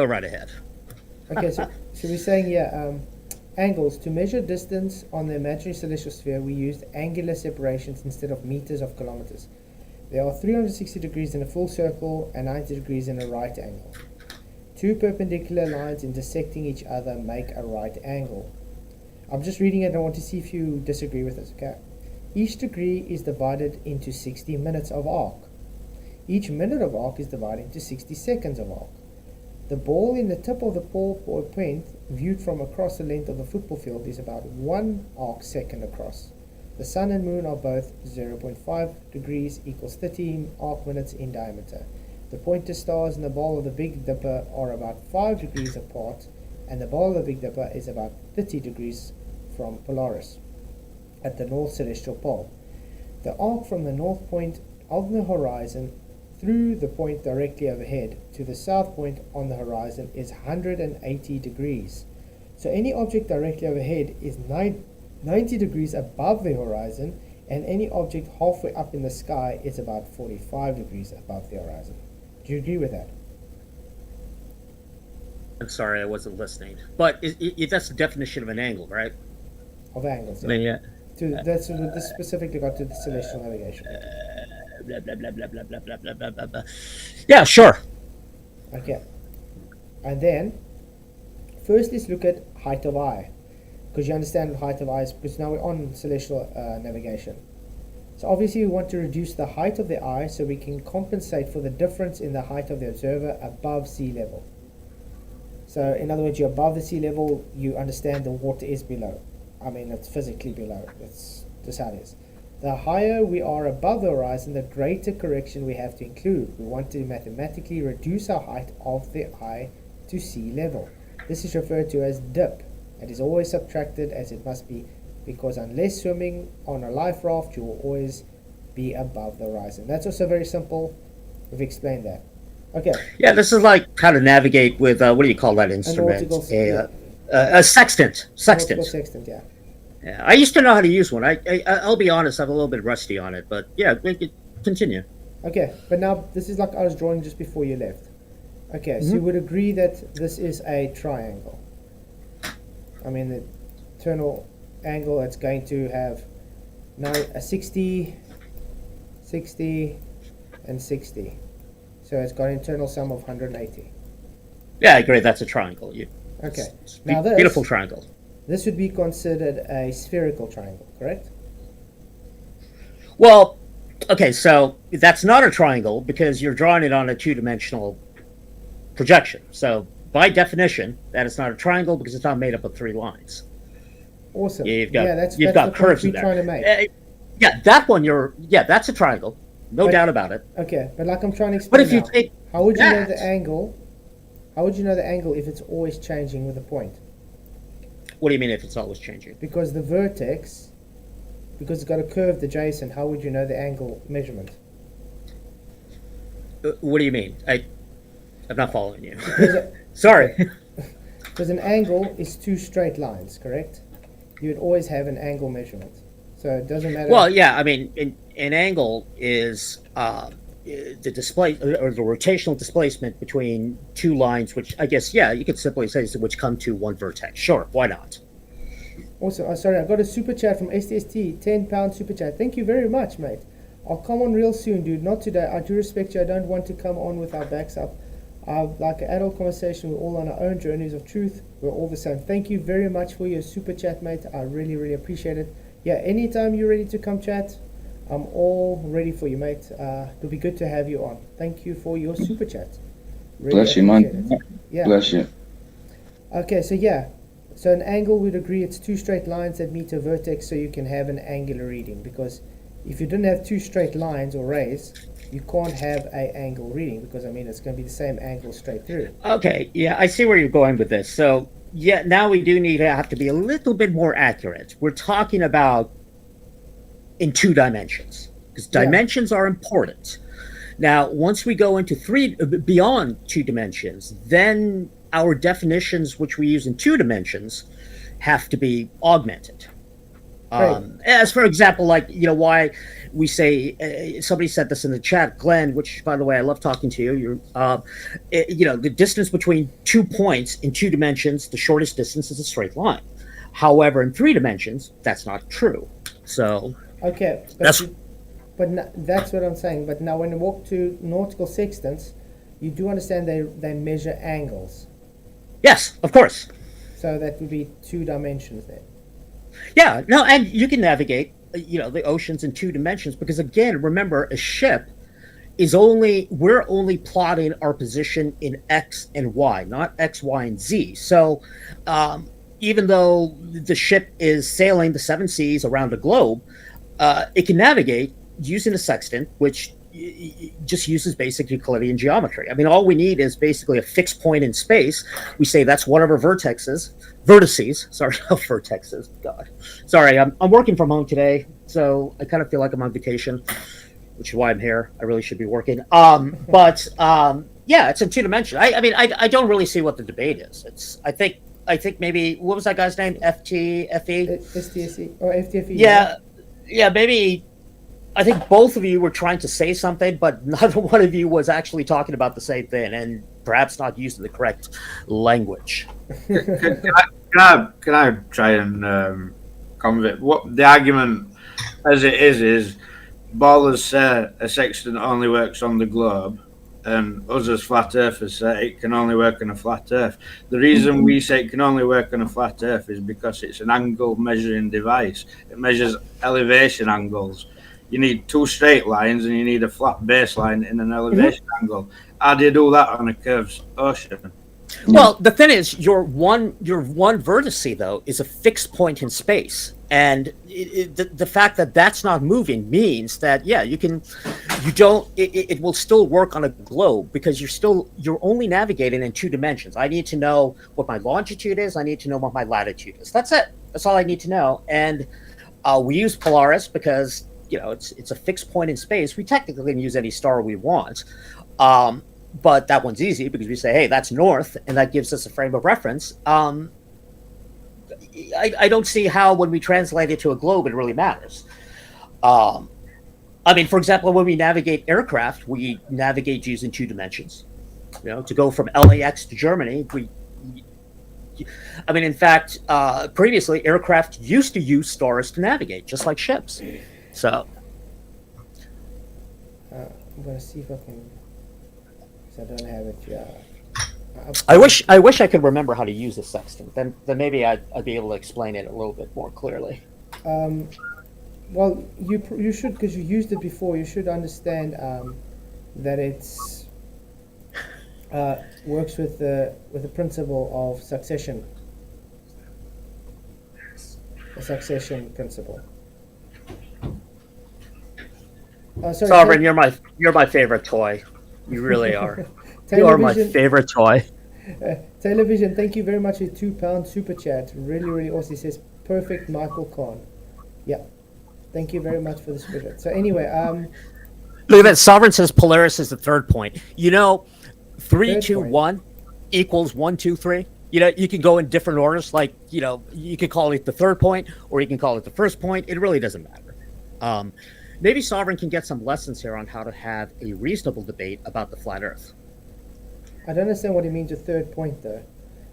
right ahead. Okay, so we're saying here, angles. To measure distance on the imaginary celestial sphere, we used angular separations instead of meters of kilometers. There are 360 degrees in a full circle and 90 degrees in a right angle. 2 perpendicular lines intersecting each other make a right angle. I'm just reading it and I want to see if you disagree with this, okay? Each degree is divided into 60 minutes of arc. Each minute of arc is divided into 60 seconds of arc. The ball in the tip of the ball point, viewed from across the length of the football field, is about 1 arc second across. The sun and moon are both 0.5 degrees equals 13 arc minutes in diameter. The pointer stars and the ball of the Big Dipper are about 5 degrees apart, and the ball of the Big Dipper is about 30 degrees from Polaris at the North Celestial Pole. The arc from the north point of the horizon through the point directly overhead to the south point on the horizon is 180 degrees. So any object directly overhead is 90 degrees above the horizon, and any object halfway up in the sky is about 45 degrees above the horizon. Do you agree with that? I'm sorry, I wasn't listening. But that's the definition of an angle, right? Of angles, yeah. Yeah. That's this specifically got to the celestial navigation. Blah, blah, blah, blah, blah, blah, blah, blah, blah, blah. Yeah, sure. Okay. And then, first let's look at height of eye. Because you understand height of eye is, because now we're on celestial navigation. So obviously we want to reduce the height of the eye so we can compensate for the difference in the height of the observer above sea level. So in other words, you're above the sea level, you understand the water is below. I mean, it's physically below. That's just how it is. The higher we are above the horizon, the greater correction we have to include. We want to mathematically reduce our height of the eye to sea level. This is referred to as dip. It is always subtracted as it must be, because unless swimming on a life raft, you will always be above the horizon. That's also very simple. We've explained that. Okay. Yeah, this is like how to navigate with what do you call that instrument? A sextant. Sextant. Nautical sextant, yeah. Yeah, I used to know how to use one. I'll be honest, I'm a little bit rusty on it, but yeah, make it continue. Okay, but now this is like I was drawing just before you left. Okay, so you would agree that this is a triangle. I mean, the internal angle, it's going to have now a 60, 60, and 60. So it's got an internal sum of 180. Yeah, I agree. That's a triangle. Okay. It's Now this, beautiful triangle. This would be considered a spherical triangle, correct? Well, okay, so that's not a triangle because you're drawing it on a two-dimensional projection. So by definition, that is not a triangle because it's not made up of three lines. Awesome. You've got, that's you've got the curves in point there. we're trying to make. Yeah, that one that's a triangle. No doubt about it. Okay, but like I'm trying to explain But if you now, take how would you know that- the angle? How would you know the angle if it's always changing with a point? What do you mean if it's always changing? Because the vertex, because it's got a curved adjacent, how would you know the angle measurement? What do you mean? I'm not following you. Because Sorry. Because an angle is two straight lines, correct? You would always have an angle measurement. So it doesn't matter. Well, yeah, I mean, an angle is the display or the rotational displacement between two lines, which I guess, yeah, you could simply say is which come to one vertex. Sure, why not? Also, sorry, I got a super chat from STST, £10 super chat. Thank you very much, mate. I'll come on real soon, dude. Not today. I do respect you. I don't want to come on with our backs up. Like an adult conversation. We're all on our own journeys of truth. We're all the same. Thank you very much for your super chat, mate. I really, really appreciate it. Yeah, anytime you're ready to come chat, I'm all ready for you, mate. It'll be good to have you on. Thank you for your super chat. Really Bless you, man. appreciate it. Yeah. Bless you. Okay, so yeah. So an angle, we'd agree it's two straight lines that meet a vertex so you can have an angular reading. Because if you didn't have two straight lines or rays, you can't have an angle reading because, I mean, it's going to be the same angle straight through. Okay, yeah, I see where you're going with this. So, yeah, now we do need to have to be a little bit more accurate. We're talking about in two dimensions because dimensions are important. Now, once we go into beyond 2 dimensions, then our definitions, which we use in 2 dimensions, have to be augmented. As for example, like, you know, why we say, somebody said this in the chat, Glenn, which, by the way, I love talking to you. You know, the distance between 2 points in 2 dimensions, the shortest distance is a straight line. However, in 3 dimensions, that's not true. So, okay, that's what I'm saying. But now, when you walk to nautical sextants, you do understand they measure angles. Yes, of course. So that would be 2 dimensions there. Yeah, no, and you can navigate, you know, the oceans in 2 dimensions because, again, remember, a ship is we're only plotting our position in X and Y, not X, Y, and Z. So even though the ship is sailing the 7 seas around the globe, it can navigate using a sextant, which just uses basic Euclidean geometry. I mean, all we need is basically a fixed point in space. We say that's one of our vertices. Sorry, vertexes. God, sorry. I'm working from home today, so I kind of feel like I'm on vacation, which is why I'm here. I really should be working. But yeah, it's in 2 dimensions. I mean, I don't really see what the debate is. I think maybe what was that guy's name? FTFE? STSE or FTFE? Yeah, maybe. I think both of you were trying to say something, but neither one of you was actually talking about the same thing, and perhaps not using the correct language. Can I try and comment? What the argument, as it is ballers say a sextant only works on the globe, and us as flat earthers say it can only work on a flat earth. The reason we say it can only work on a flat earth is because it's an angle measuring device. It measures elevation angles. You need 2 straight lines and you need a flat baseline in an elevation angle. How do you do that on a curved ocean? Well, the thing is, your one vertice, though, is a fixed point in space. And the fact that that's not moving means that it will still work on a globe, because you're only navigating in 2 dimensions. I need to know what my longitude is. I need to know what my latitude is. That's it. That's all I need to know. And we use Polaris because it's a fixed point in space. We technically can use any star we want, but that one's easy because we say, hey, that's north, and that gives us a frame of reference. I don't see how, when we translate it to a globe, it really matters. I mean, for example, when we navigate aircraft, we navigate using 2 dimensions. To go from LAX to Germany, in fact, previously, aircraft used to use stars to navigate, just like ships. So, I'm gonna see if I can. Because I don't have it. Yeah. I wish I could remember how to use a sextant. Then maybe I'd be able to explain it a little bit more clearly. Well, you should, because you used it before. You should understand that it's works with the principle of succession. The succession principle. Sorry, Sovereign, you're my favorite toy. You really are. You are my favorite toy. Television, thank you very much for your £2 super chat. Really, really awesome. He says, perfect Michael Kahn. Yeah. Thank you very much for the super chat. So anyway, look at that. Sovereign says Polaris is the 3rd point. 3, 2, 1 equals 1, 2, 3. You can go in different orders. Like, you could call it the 3rd point, or you can call it the 1st point. It really doesn't matter. Maybe Sovereign can get some lessons here on how to have a reasonable debate about the flat Earth. I don't understand what he means with 3rd point, though,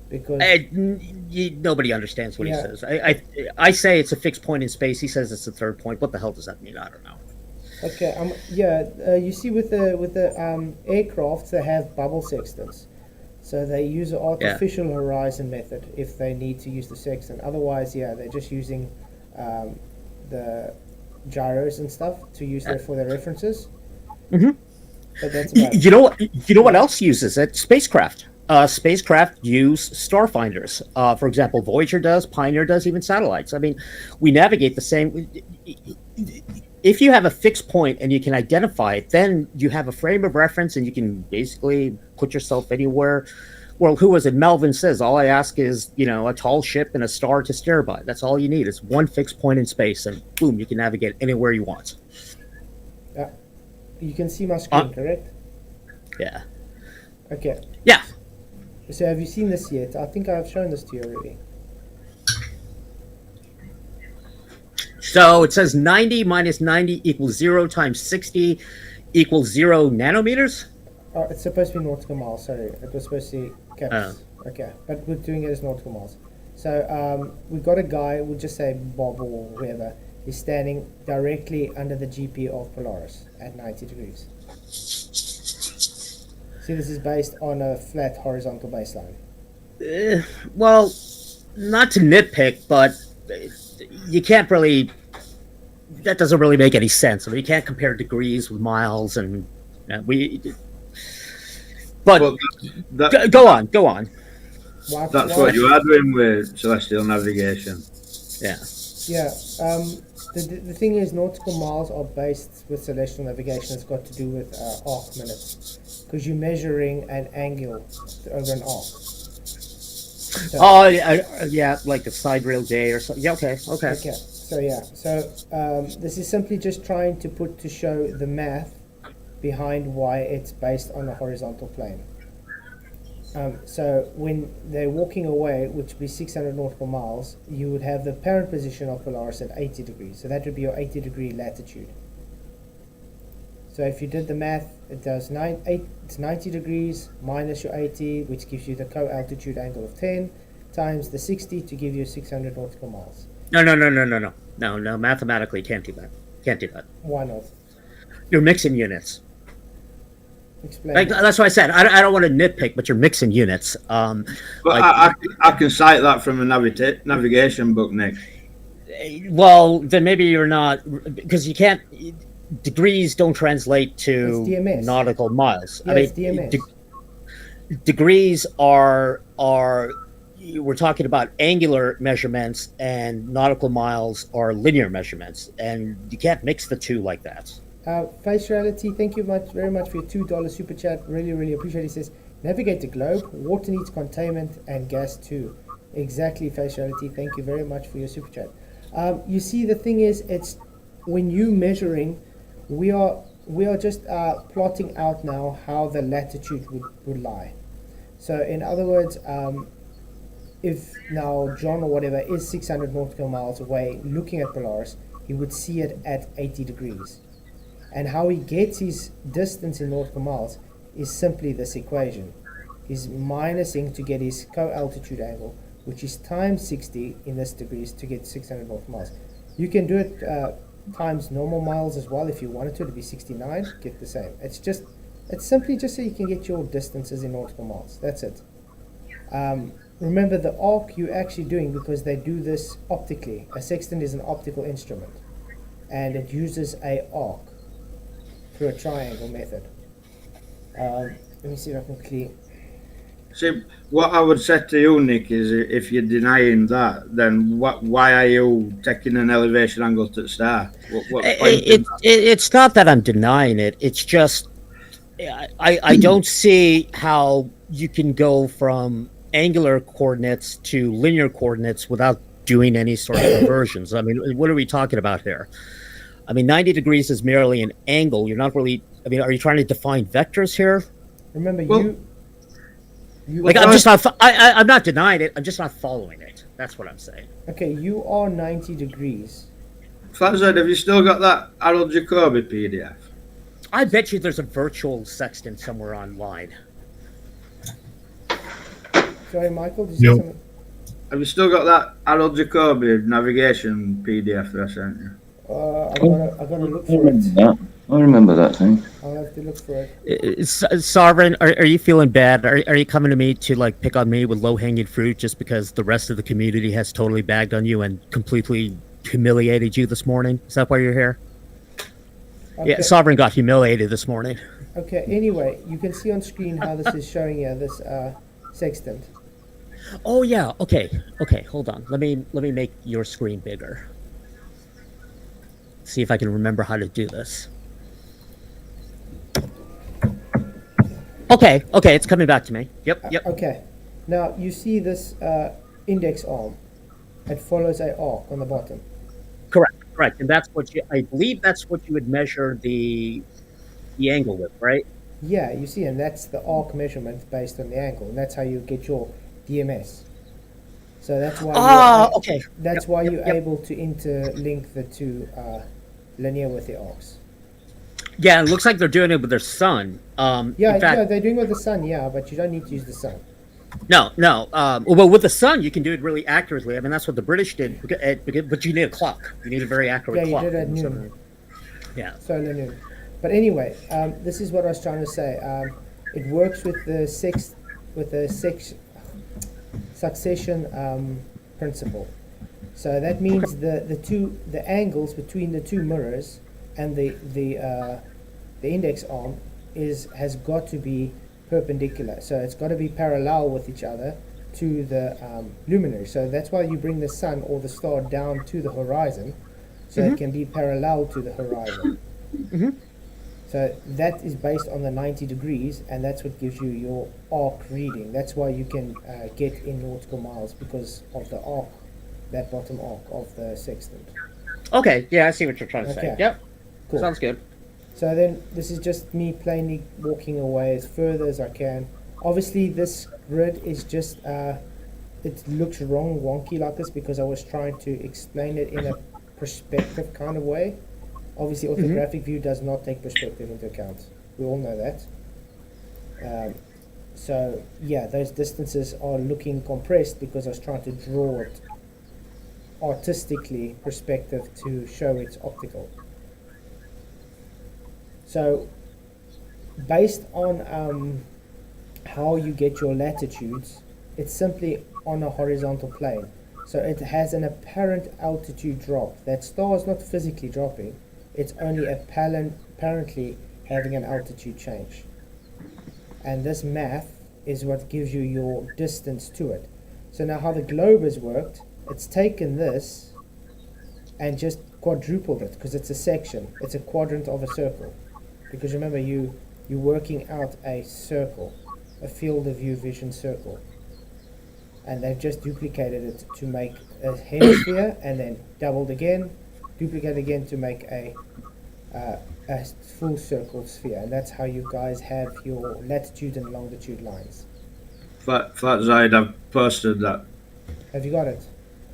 because nobody understands what he says. I say it's a fixed point in space. He says it's a 3rd point. What the hell does that mean? I don't know. Okay. You see, with the aircraft, they have bubble sextants, so they use an artificial horizon method if they need to use the sextant. Otherwise, they're just using the gyros and stuff to use for their references. Mm-hmm. But that's about you know what else uses it? Spacecraft. Spacecraft use starfinders. For example, Voyager does, Pioneer does, even satellites. I mean, we navigate the same. If you have a fixed point and you can identify it, then you have a frame of reference and you can basically put yourself anywhere. Well, who was it? Melvin says, all I ask is, a tall ship and a star to stare by. That's all you need. It's one fixed point in space, and boom, you can navigate anywhere you want. You can see my screen, correct? Yeah. Okay. Yeah. So have you seen this yet? I think I've shown this to you already. So it says 90 minus 90 equals 0 times 60 equals 0 nanometers? Oh, it's supposed to be nautical miles, sorry. It was supposed to be caps. Okay, but we're doing it as nautical miles. So we've got a guy, we'll just say Bob or whoever, is standing directly under the GP of Polaris at 90 degrees. See, this is based on a flat horizontal baseline. Well, not to nitpick, but you can't really... That doesn't really make any sense. I mean, you can't compare degrees with miles, and But go on. That's what you are doing with celestial navigation. Yeah. Yeah. The thing is, nautical miles are based with celestial navigation. It's got to do with arc minutes, because you're measuring an angle over an arc. So, yeah, like a sidereal day or something. Yeah, okay. So this is simply just trying to show the math behind why it's based on a horizontal plane. So when they're walking away, which would be 600 nautical miles, you would have the parent position of Polaris at 80 degrees. So that would be your 80 degree latitude. So if you did the math, it does it's 90 degrees minus your 80, which gives you the co-altitude angle of 10, times the 60 to give you 600 nautical miles. No. Mathematically, can't do that. Why not? You're mixing units. Explain. That's what I said. I don't want to nitpick, but you're mixing units. But I can cite that from a navigation book, Nick. Well, then maybe you're not, because you can't. Degrees don't translate to nautical miles. Yes, DMS. Degrees are we're talking about angular measurements, and nautical miles are linear measurements, and you can't mix the two like that. Face Reality, thank you very much for your $2 super chat. Really, really appreciate it. He says, navigate the globe, water needs containment, and gas too. Exactly, Face Reality. Thank you very much for your super chat. You see, the thing is, it's when you measuring, we are just plotting out now how the latitude would lie. So in other words, if now John or whatever is 600 nautical miles away looking at Polaris, he would see it at 80 degrees. And how he gets his distance in nautical miles is simply this equation. He's minusing to get his co-altitude angle, which is times 60 in this degrees to get 600 nautical miles. You can do it times normal miles as well if you wanted to. It'd be 69, get the same. It's simply just so you can get your distances in nautical miles. That's it. Remember the arc you're actually doing, because they do this optically. A sextant is an optical instrument, and it uses a arc through a triangle method. Let me see if I can quickly. See, what I would say to you, Nick, is if you're denying that, then why are you taking an elevation angle to the start? What It's not that I'm denying it. It's just I don't see how you can go from angular coordinates to linear coordinates without doing any sort of conversions. I mean, what are we talking about here? I mean, 90 degrees is merely an angle. You're not really. I mean, are you trying to define vectors here? Remember, I'm just not. I'm not denying it. I'm just not following it. That's what I'm saying. Okay, you are 90 degrees. Flazzard, have you still got that Harold Jacobi PDF? I bet you there's a virtual sextant somewhere online. Sorry, Michael, did you say something? Have you still got that Harold Jacobi navigation PDF that I sent you? I gotta look for it. I remember that thing. I'll have to look for it. Sovereign, are you feeling bad? Are you coming to me to like pick on me with low-hanging fruit just because the rest of the community has totally bagged on you and completely humiliated you this morning? Is that why you're here? Okay. Yeah, Sovereign got humiliated this morning. Okay, anyway, you can see on screen how this is showing you this sextant. Oh yeah, okay, hold on. Let me make your screen bigger. See if I can remember how to do this. Okay, it's coming back to me. Yep. Okay, now you see this index arm. It follows a arc on the bottom. Correct, and that's what I believe that's what you would measure the angle with, right? Yeah, you see, and that's the arc measurement based on the angle, and that's how you get your DMS. So that's why. Okay. That's why you're able to interlink the two linear with the arcs. Yeah, it looks like they're doing it with their sun. Yeah, they're doing it with the sun. Yeah, but you don't need to use the sun. No. Well, with the sun, you can do it really accurately. I mean, that's what the British did. But you need a clock. You need a very accurate clock. Yeah, you did it at noon. Yeah. Solar noon. But anyway, this is what I was trying to say. It works with the succession principle. So that means the angles between the two mirrors and the index arm has got to be perpendicular. So it's got to be parallel with each other to the luminary. So that's why you bring the sun or the star down to the horizon, so it can be parallel to the horizon. So that is based on the 90 degrees, and that's what gives you your arc reading. That's why you can get in nautical miles, because of the arc, that bottom arc of the sextant. Okay, yeah, I see what you're trying to say. Yep, cool. Sounds good. So then this is just me plainly walking away as further as I can. Obviously this grid is just, it looks wrong, wonky like this, because I was trying to explain it in a perspective kind of way. Obviously orthographic view does not take perspective into account. We all know that. So yeah, those distances are looking compressed because I was trying to draw it artistically perspective to show it's optical. So based on how you get your latitudes, it's simply on a horizontal plane. So it has an apparent altitude drop. That star is not physically dropping, it's only apparently having an altitude change. And this math is what gives you your distance to it. So now how the globe has worked, it's taken this and just quadrupled it because it's a section. It's a quadrant of a circle. Because remember, you're working out a circle, a field of view vision circle. And they've just duplicated it to make a hemisphere and then doubled again, duplicate again to make a full circle sphere. And that's how you guys have your latitude and longitude lines. Flat Zide, I've posted that. Have you got it?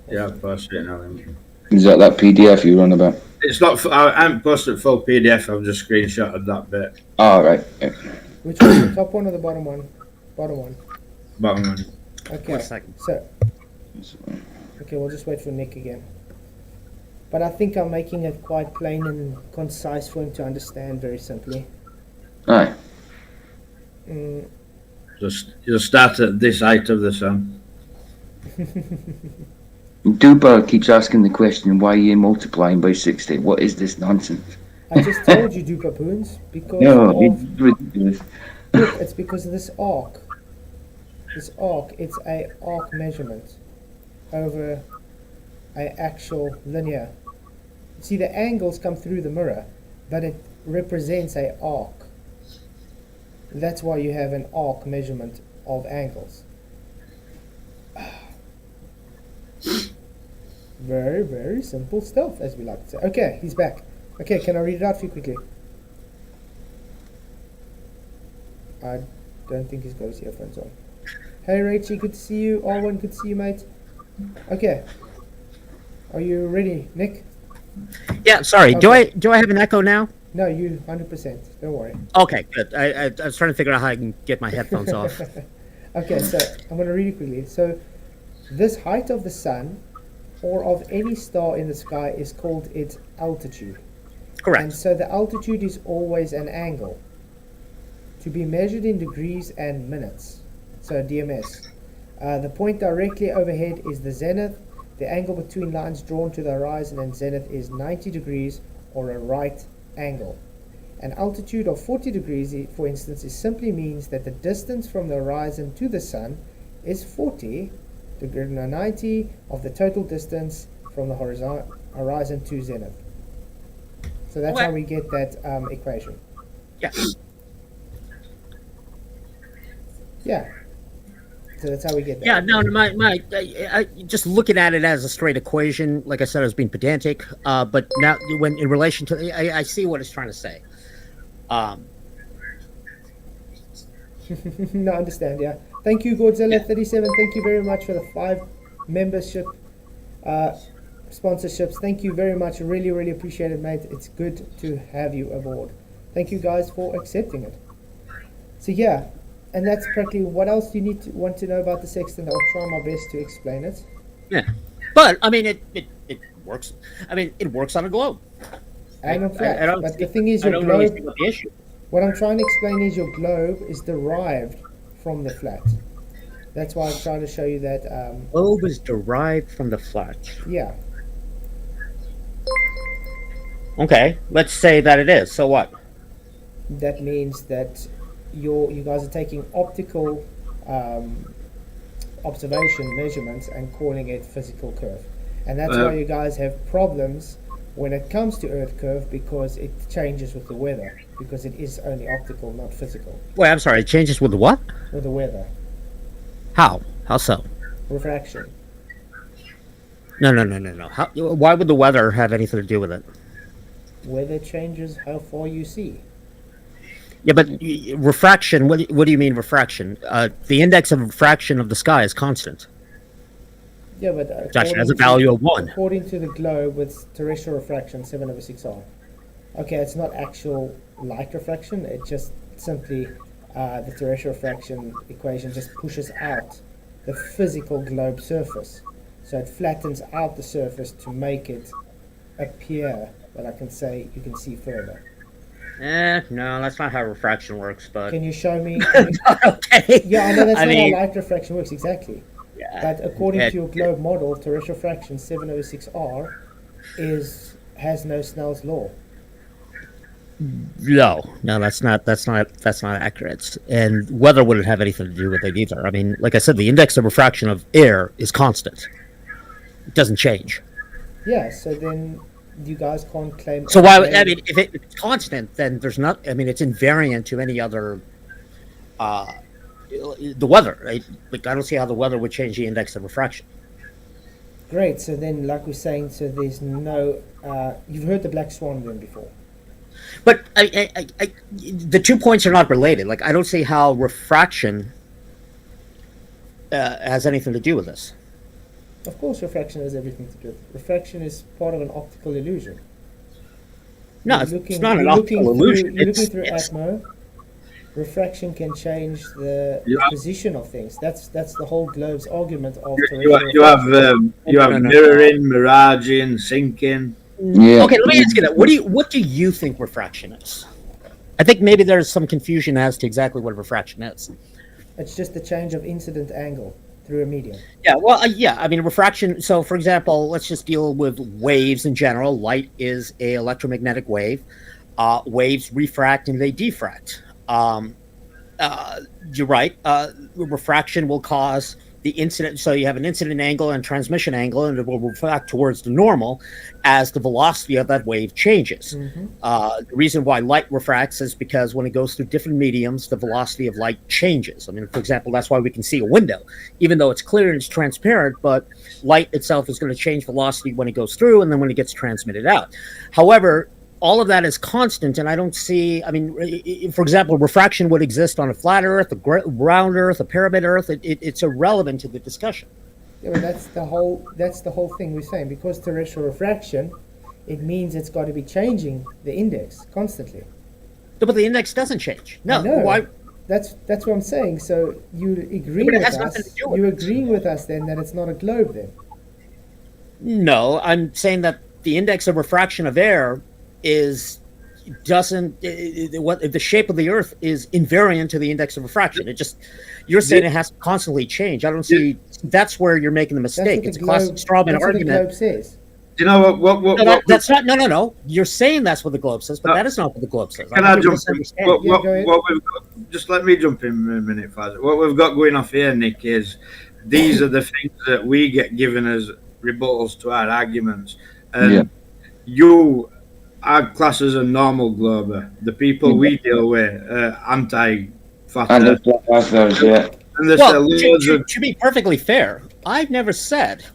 Yeah, I've posted it now. Is that PDF you run about? It's not. I haven't posted full PDF. I've just screenshotted that bit. Oh, right. Yeah. Which one? The top one or the bottom one? Bottom one. Bottom one. Okay. 1 second. So. Okay, we'll just wait for Nick again. But I think I'm making it quite plain and concise for him to understand very simply. Aye. Just you'll start at this height of the sun. Duper keeps asking the question, why are you multiplying by 60? What is this nonsense? I just told you, Duper Poons, because No, it's ridiculous. look, it's because of this arc. This arc, it's a arc measurement over a actual linear. See, the angles come through the mirror, but it represents a arc. That's why you have an arc measurement of angles. Very, very simple stuff, as we like to say. Okay, he's back. Okay, can I read it out for you quickly? I don't think he's got his earphones on. Hey, Rachie, good to see you. Arwen, good to see you, mate. Okay. Are you ready, Nick? Yeah, sorry. Okay. Do I have an echo now? No, you 100%. Don't worry. Okay, good. I was trying to figure out how I can get my headphones off. Okay, so I'm going to read it quickly. So, this height of the sun or of any star in the sky is called its altitude. Correct. And so the altitude is always an angle to be measured in degrees and minutes. So DMS. The point directly overhead is the zenith. The angle between lines drawn to the horizon and zenith is 90 degrees or a right angle. An altitude of 40 degrees, for instance, simply means that the distance from the horizon to the sun is 40 degrees 90 of the total distance from the horizon to zenith. So that's how we get that equation. Yeah. Yeah. So that's how we get that. Yeah, no, I just looking at it as a straight equation, like I said, I was being pedantic. But now, when in relation to, I see what it's trying to say. No, I understand, yeah. Thank you, Godzilla37. Thank you very much for the 5 membership sponsorships. Thank you very much. Really, really appreciate it, mate. It's good to have you aboard. Thank you guys for accepting it. So yeah, and that's practically what else do you want to know about the sextant. I'll try my best to explain it. Yeah, but I mean, it works. I mean, it works on a globe. And on flat. But the thing is, your globe. The issue. What I'm trying to explain is your globe is derived from the flat. That's why I'm trying to show you that. Globe is derived from the flat. Yeah. Okay, let's say that it is. So what? That means that you guys are taking optical observation measurements and calling it physical curve, and that's why you guys have problems when it comes to Earth curve, because it changes with the weather, because it is only optical, not physical. Wait, I'm sorry. It changes with the what? With the weather. How? How so? Refraction. No. How? Why would the weather have anything to do with it? Weather changes how far you see. Yeah, but refraction. What do you mean refraction? The index of refraction of the sky is constant. Yeah, but It actually has a value of 1. According to the globe, with terrestrial refraction 7/6R. Okay, it's not actual light refraction. It just simply the terrestrial refraction equation just pushes out the physical globe surface, so it flattens out the surface to make it appear that I can say you can see further. No, that's not how refraction works. But can you show me? Okay. Yeah, I know that's not how light refraction works exactly. Yeah. But according to your globe model, terrestrial refraction 7/6R has no Snell's law. No, that's not accurate. And weather wouldn't have anything to do with it either. I mean, like I said, the index of refraction of air is constant. It doesn't change. Yeah, so then you guys can't claim. So why? I mean, if it's constant, then there's not. I mean, it's invariant to any other. The weather, right? Like I don't see how the weather would change the index of refraction. Great. So then, like we're saying, so there's no. You've heard the black swan room before. But the 2 points are not related. Like I don't see how refraction has anything to do with this. Of course, refraction has everything to do with it. Refraction is part of an optical illusion. No, it's not an optical illusion. You're looking through Atmo. Refraction can change the position of things. That's the whole globe's argument of you have mirroring, miraging, sinking. Yeah. Okay, let me ask you that. What do you think refraction is? I think maybe there's some confusion as to exactly what refraction is. It's just the change of incident angle through a medium. Yeah, well, yeah. I mean, refraction. So, for example, let's just deal with waves in general. Light is a electromagnetic wave. Waves refract and they diffract. You're right. Refraction will cause the incident. So you have an incident angle and transmission angle, and it will refract towards the normal as the velocity of that wave changes. Mm-hmm. The reason why light refracts is because when it goes through different mediums, the velocity of light changes. I mean, for example, that's why we can see a window, even though it's clear and it's transparent, but light itself is going to change velocity when it goes through and then when it gets transmitted out. However, all of that is constant, and I don't see. I mean, for example, refraction would exist on a flat Earth, a round Earth, a pyramid Earth. It's irrelevant to the discussion. Yeah, but that's the whole thing we're saying. Because terrestrial refraction, it means it's got to be changing the index constantly. No, but the index doesn't change. No, why? That's what I'm saying. So you agree with us? You agreeing with us then that it's not a globe then? No, I'm saying that the index of refraction of air doesn't the shape of the Earth is invariant to the index of refraction. It just you're saying it has to constantly change. I don't see. That's where you're making the mistake. It's a classic straw man argument. That's what the globe says. You know what? That's not. No. You're saying that's what the globe says, but that is not what the globe says. Can I jump in? What we've got, just let me jump in a minute, Faz. What we've got going off here, Nick, is these are the things that we get given as rebuttals to our arguments, and our class is a normal glober. The people we deal with anti-flat earthers, yeah. And there's to be perfectly fair, I've never said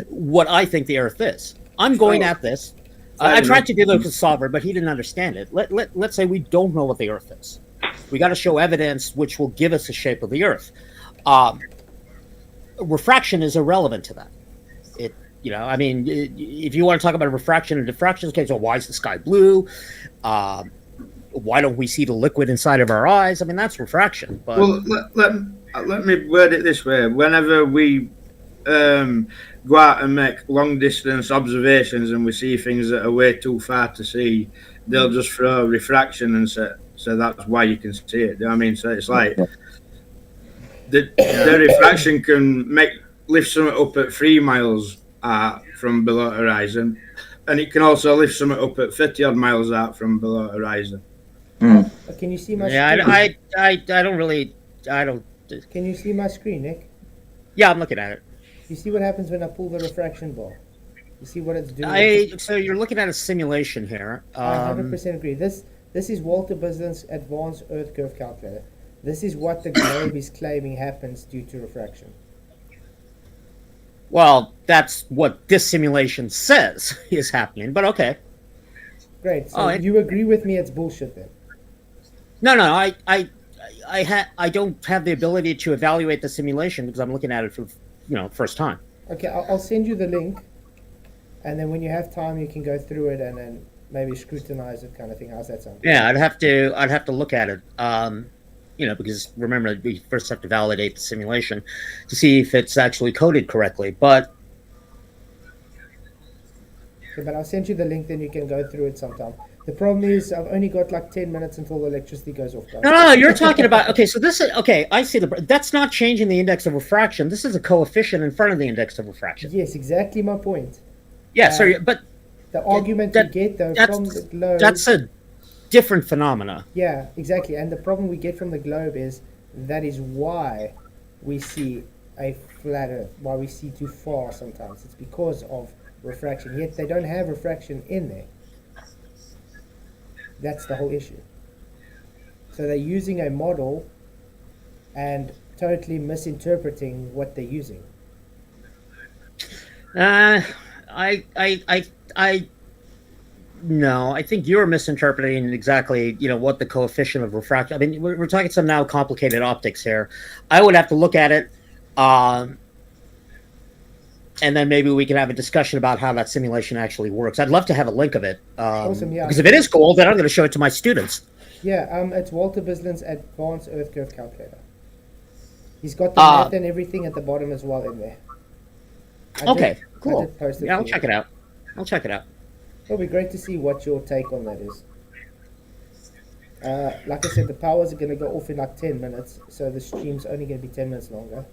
what I think the Earth is. I'm going at this. I tried to do this with Sovereign, but he didn't understand it. Let's say we don't know what the Earth is. We got to show evidence which will give us the shape of the Earth. Refraction is irrelevant to that. I mean, if you want to talk about refraction and diffraction, okay, so why is the sky blue? Why don't we see the liquid inside of our eyes? I mean, that's refraction. But let me word it this way. Whenever we go out and make long distance observations and we see things that are way too far to see, they'll just throw refraction and say, so that's why you can see it. You know what I mean? So it's like the refraction can lift something up at 3 miles from below horizon, and it can also lift something up at 50 odd miles out from below horizon. Can you see my screen? I don't. Can you see my screen, Nick? Yeah, I'm looking at it. You see what happens when I pull the refraction bar? You see what it's doing? So you're looking at a simulation here. I 100% agree. This is Walter Bison's Advanced Earth Curve Calculator. This is what the globe is claiming happens due to refraction. Well, that's what this simulation says is happening, but okay. Great. So you agree with me it's bullshit then? No, I don't have the ability to evaluate the simulation because I'm looking at it for first time. Okay, I'll send you the link, and then when you have time you can go through it and then maybe scrutinize it, kind of thing. How's that sound? Yeah, I'd have to look at it. Because remember, we first have to validate the simulation to see if it's actually coded correctly. But I'll send you the link, then you can go through it sometime. The problem is I've only got like 10 minutes until the electricity goes off. No, you're talking about, okay, so this is, okay, I see that's not changing the index of refraction. This is a coefficient in front of the index of refraction. Yes, exactly my point. Yeah, sorry, but the argument you get though from the globe. different phenomena. Yeah, exactly. And the problem we get from the globe is that is why we see a flat Earth, why we see too far sometimes. It's because of refraction. Yet they don't have refraction in there. That's the whole issue. So they're using a model and totally misinterpreting what they're using. No, I think you're misinterpreting exactly, what the coefficient of refraction. I mean, we're talking some now complicated optics here. I would have to look at it, and then maybe we can have a discussion about how that simulation actually works. I'd love to have a link of it, Awesome, yeah. because if it is cool, then I'm going to show it to my students. Yeah, it's Walter Bislin's Advanced Earth Curve Calculator. He's got the math and everything at the bottom as well in there. Okay, cool. I did post it Yeah, I'll for you. check it out. I'll check it out. It'll be great to see what your take on that is. Like I said, the powers are going to go off in like 10 minutes, so the stream's only going to be 10 minutes longer.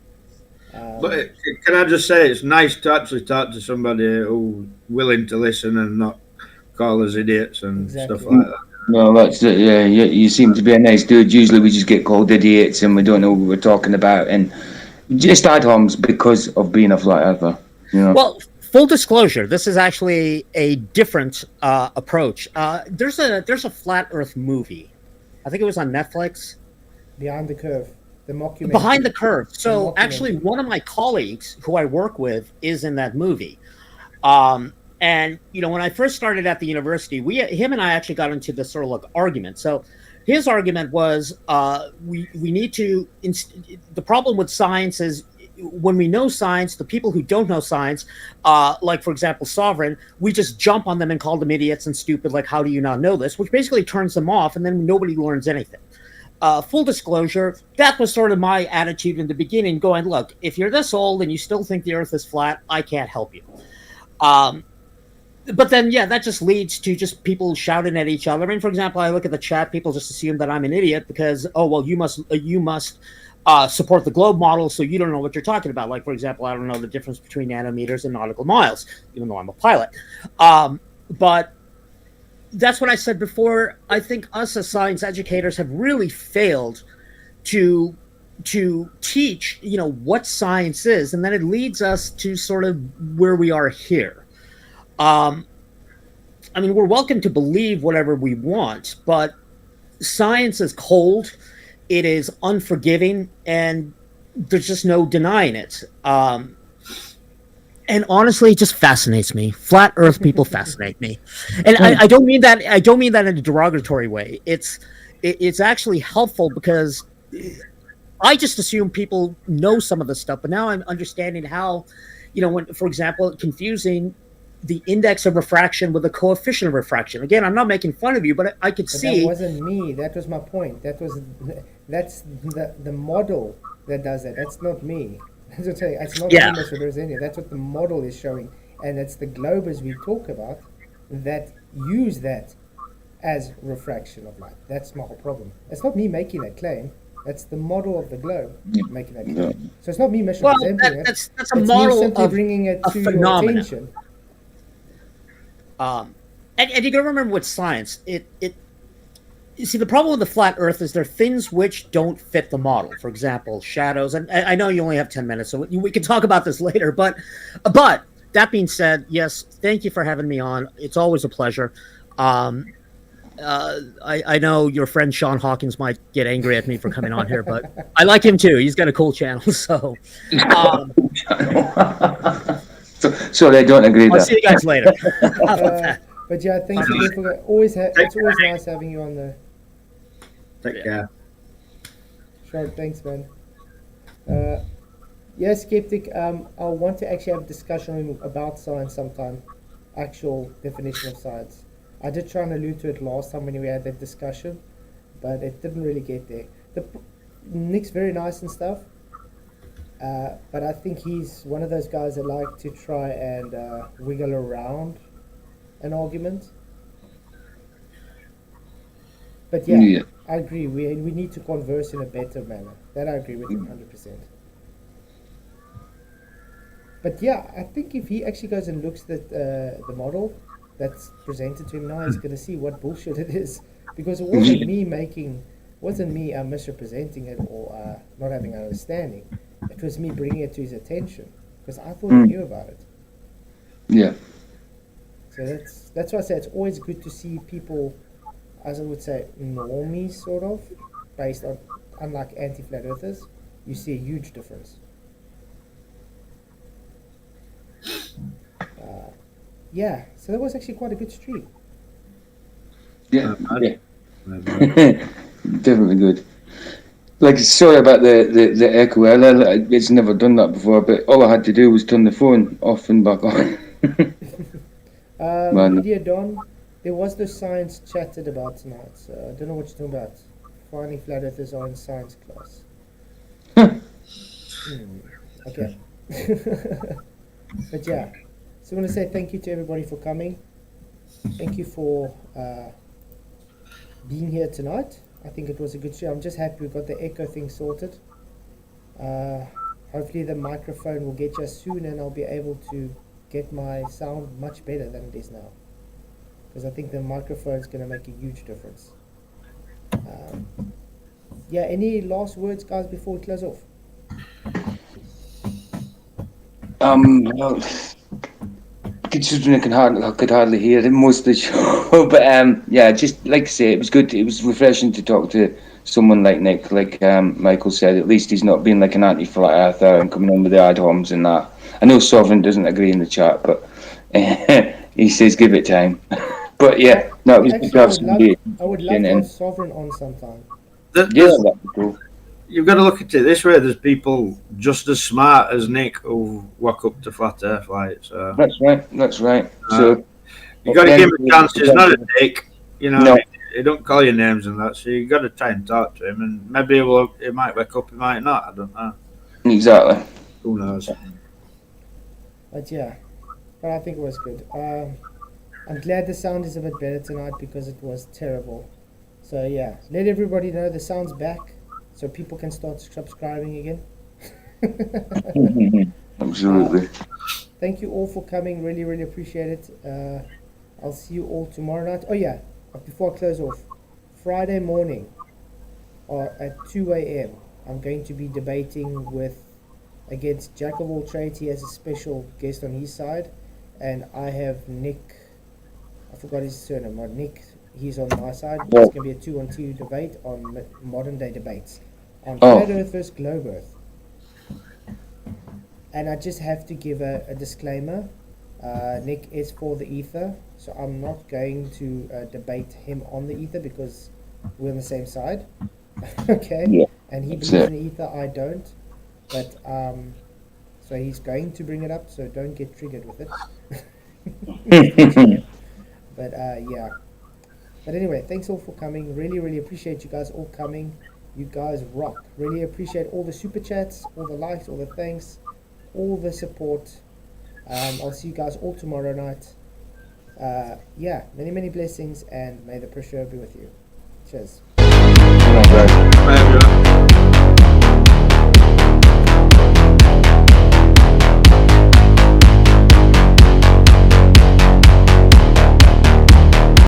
But can I just say, it's nice to actually talk to somebody who's willing to listen and not call us idiots and stuff like that. No, that's it. Yeah, you seem to be a nice dude. Usually we just get called idiots and we don't know what we're talking about, and just ad homs because of being a flat earther. Well, full disclosure, this is actually a different approach. There's a flat Earth movie. I think it was on Netflix. Behind the Curve, the mockumentary. Behind the Curve. So The actually, mockumentary. one of my colleagues who I work with is in that movie. And when I first started at the university, him and I actually got into this sort of like argument. So his argument was we need to. The problem with science is when we know science, the people who don't know science, like for example, Sovereign, we just jump on them and call them idiots and stupid. Like, how do you not know this? Which basically turns them off, and then nobody learns anything. Full disclosure, that was sort of my attitude in the beginning. Going, look, if you're this old and you still think the Earth is flat, I can't help you. But then, yeah, that just leads to just people shouting at each other. I mean, for example, I look at the chat, people just assume that I'm an idiot because, oh, well, you must support the globe model, so you don't know what you're talking about. Like, for example, I don't know the difference between nanometers and nautical miles, even though I'm a pilot. But that's what I said before. I think us as science educators have really failed to teach, what science is, and then it leads us to sort of where we are here. I mean, we're welcome to believe whatever we want, but science is cold, it is unforgiving, and there's just no denying it. And honestly, it just fascinates me. Flat Earth people fascinate me, and I don't mean that. I don't mean that in a derogatory way. It's actually helpful because I just assume people know some of this stuff, but now I'm understanding how, when, for example, confusing the index of refraction with the coefficient of refraction. Again, I'm not making fun of you, but I could see. That wasn't me. That was my point. That's the model that does that. That's not me. That's what I'm saying. It's not me misrepresenting. That's what the model is showing, and it's the globers we talk about that use that as refraction of light. That's my whole problem. It's not me making that claim. That's the model of the globe making that claim. So it's not me misrepresenting it. That's a model me simply of bringing it a to phenomenon. your attention. And you gotta remember with science, you see, the problem with the flat Earth is there are things which don't fit the model. For example, shadows. And I know you only have 10 minutes, so we can talk about this later. But that being said, yes, thank you for having me on. It's always a pleasure. I know your friend Sean Hawkins might get angry at me for coming on here, but I like him too. He's got a cool channel, so. So they don't agree. I'll see you guys later. But yeah, thanks again for it's always nice having you on there. Take care. Sure, thanks, man. Yeah, Skeptic, I want to actually have a discussion about science sometime. Actual definition of science. I did try and allude to it last time when we had that discussion, but it didn't really get there. Nick's very nice and stuff, but I think he's one of those guys that like to try and wiggle around an argument. But yeah, I agree. We need to converse in a better manner. That I agree with him 100%. But yeah, I think if he actually goes and looks at the model that's presented to him now, he's going to see what bullshit it is. because it wasn't me misrepresenting it or not having an understanding. It was me bringing it to his attention because I thought he knew about it. Yeah. So that's why I say it's always good to see people, as I would say, normies sort of, based on, unlike anti-flat earthers, you see a huge difference. Yeah, so that was actually quite a good stream. Yeah. Yeah. Definitely good. Like, sorry about the echo. It's never done that before, but all I had to do was turn the phone off and back on. Man. Media Don, there was the science chatted about tonight, so I don't know what you're talking about. Finding flat earthers are in science class. Okay. But yeah, so I want to say thank you to everybody for coming. Thank you for being here tonight. I think it was a good show. I'm just happy we got the echo thing sorted. Hopefully the microphone will get you soon and I'll be able to get my sound much better than it is now. Because I think the microphone is going to make a huge difference. Yeah, any last words, guys, before we close off? Well, considering I could hardly hear it most of the show, but yeah, just like I say, it was good. It was refreshing to talk to someone like Nick. Like Michael said, at least he's not being like an anti-flat earther and coming on with the ad homs and that. I know Sovereign doesn't agree in the chat, but he says give it time. But yeah, no, it was good to have somebody. I would love to have Sovereign on sometime. Yeah, that'd be cool. You've got to look at it this way. There's people just as smart as Nick who walk up to flat earth light. So That's right. So you got to give him a chance. He's not a dick, you know. No. He don't call you names and that. So you got to try and talk to him, and maybe he might wake up, he might not. I don't know. Exactly. Who knows? But yeah, but I think it was good. I'm glad the sound is a bit better tonight because it was terrible. So yeah, let everybody know the sound's back, so people can start subscribing again. Absolutely. Thank you all for coming. Really, really appreciate it. I'll see you all tomorrow night. Oh yeah, before I close off, Friday morning at 2 a.m. I'm going to be debating against Jack of all trades. He has a special guest on his side, and I have Nick. I forgot his surname. Nick. He's on my side. It's going to be a 2-on-2 debate on modern day debates on flat Earth versus globe Earth. And I just have to give a disclaimer. Nick is for the ether, so I'm not going to debate him on the ether because we're on the same side. Okay? Yeah, and he believes in the ether, I don't. But, so he's going to bring it up, so don't get triggered with it. But, yeah. But anyway, thanks all for coming. Really, really appreciate you guys all coming. You guys rock. Really appreciate all the super chats, all the likes, all the thanks, all the support. I'll see you guys all tomorrow night. Yeah, many, many blessings, and may the pressure be with you. Cheers.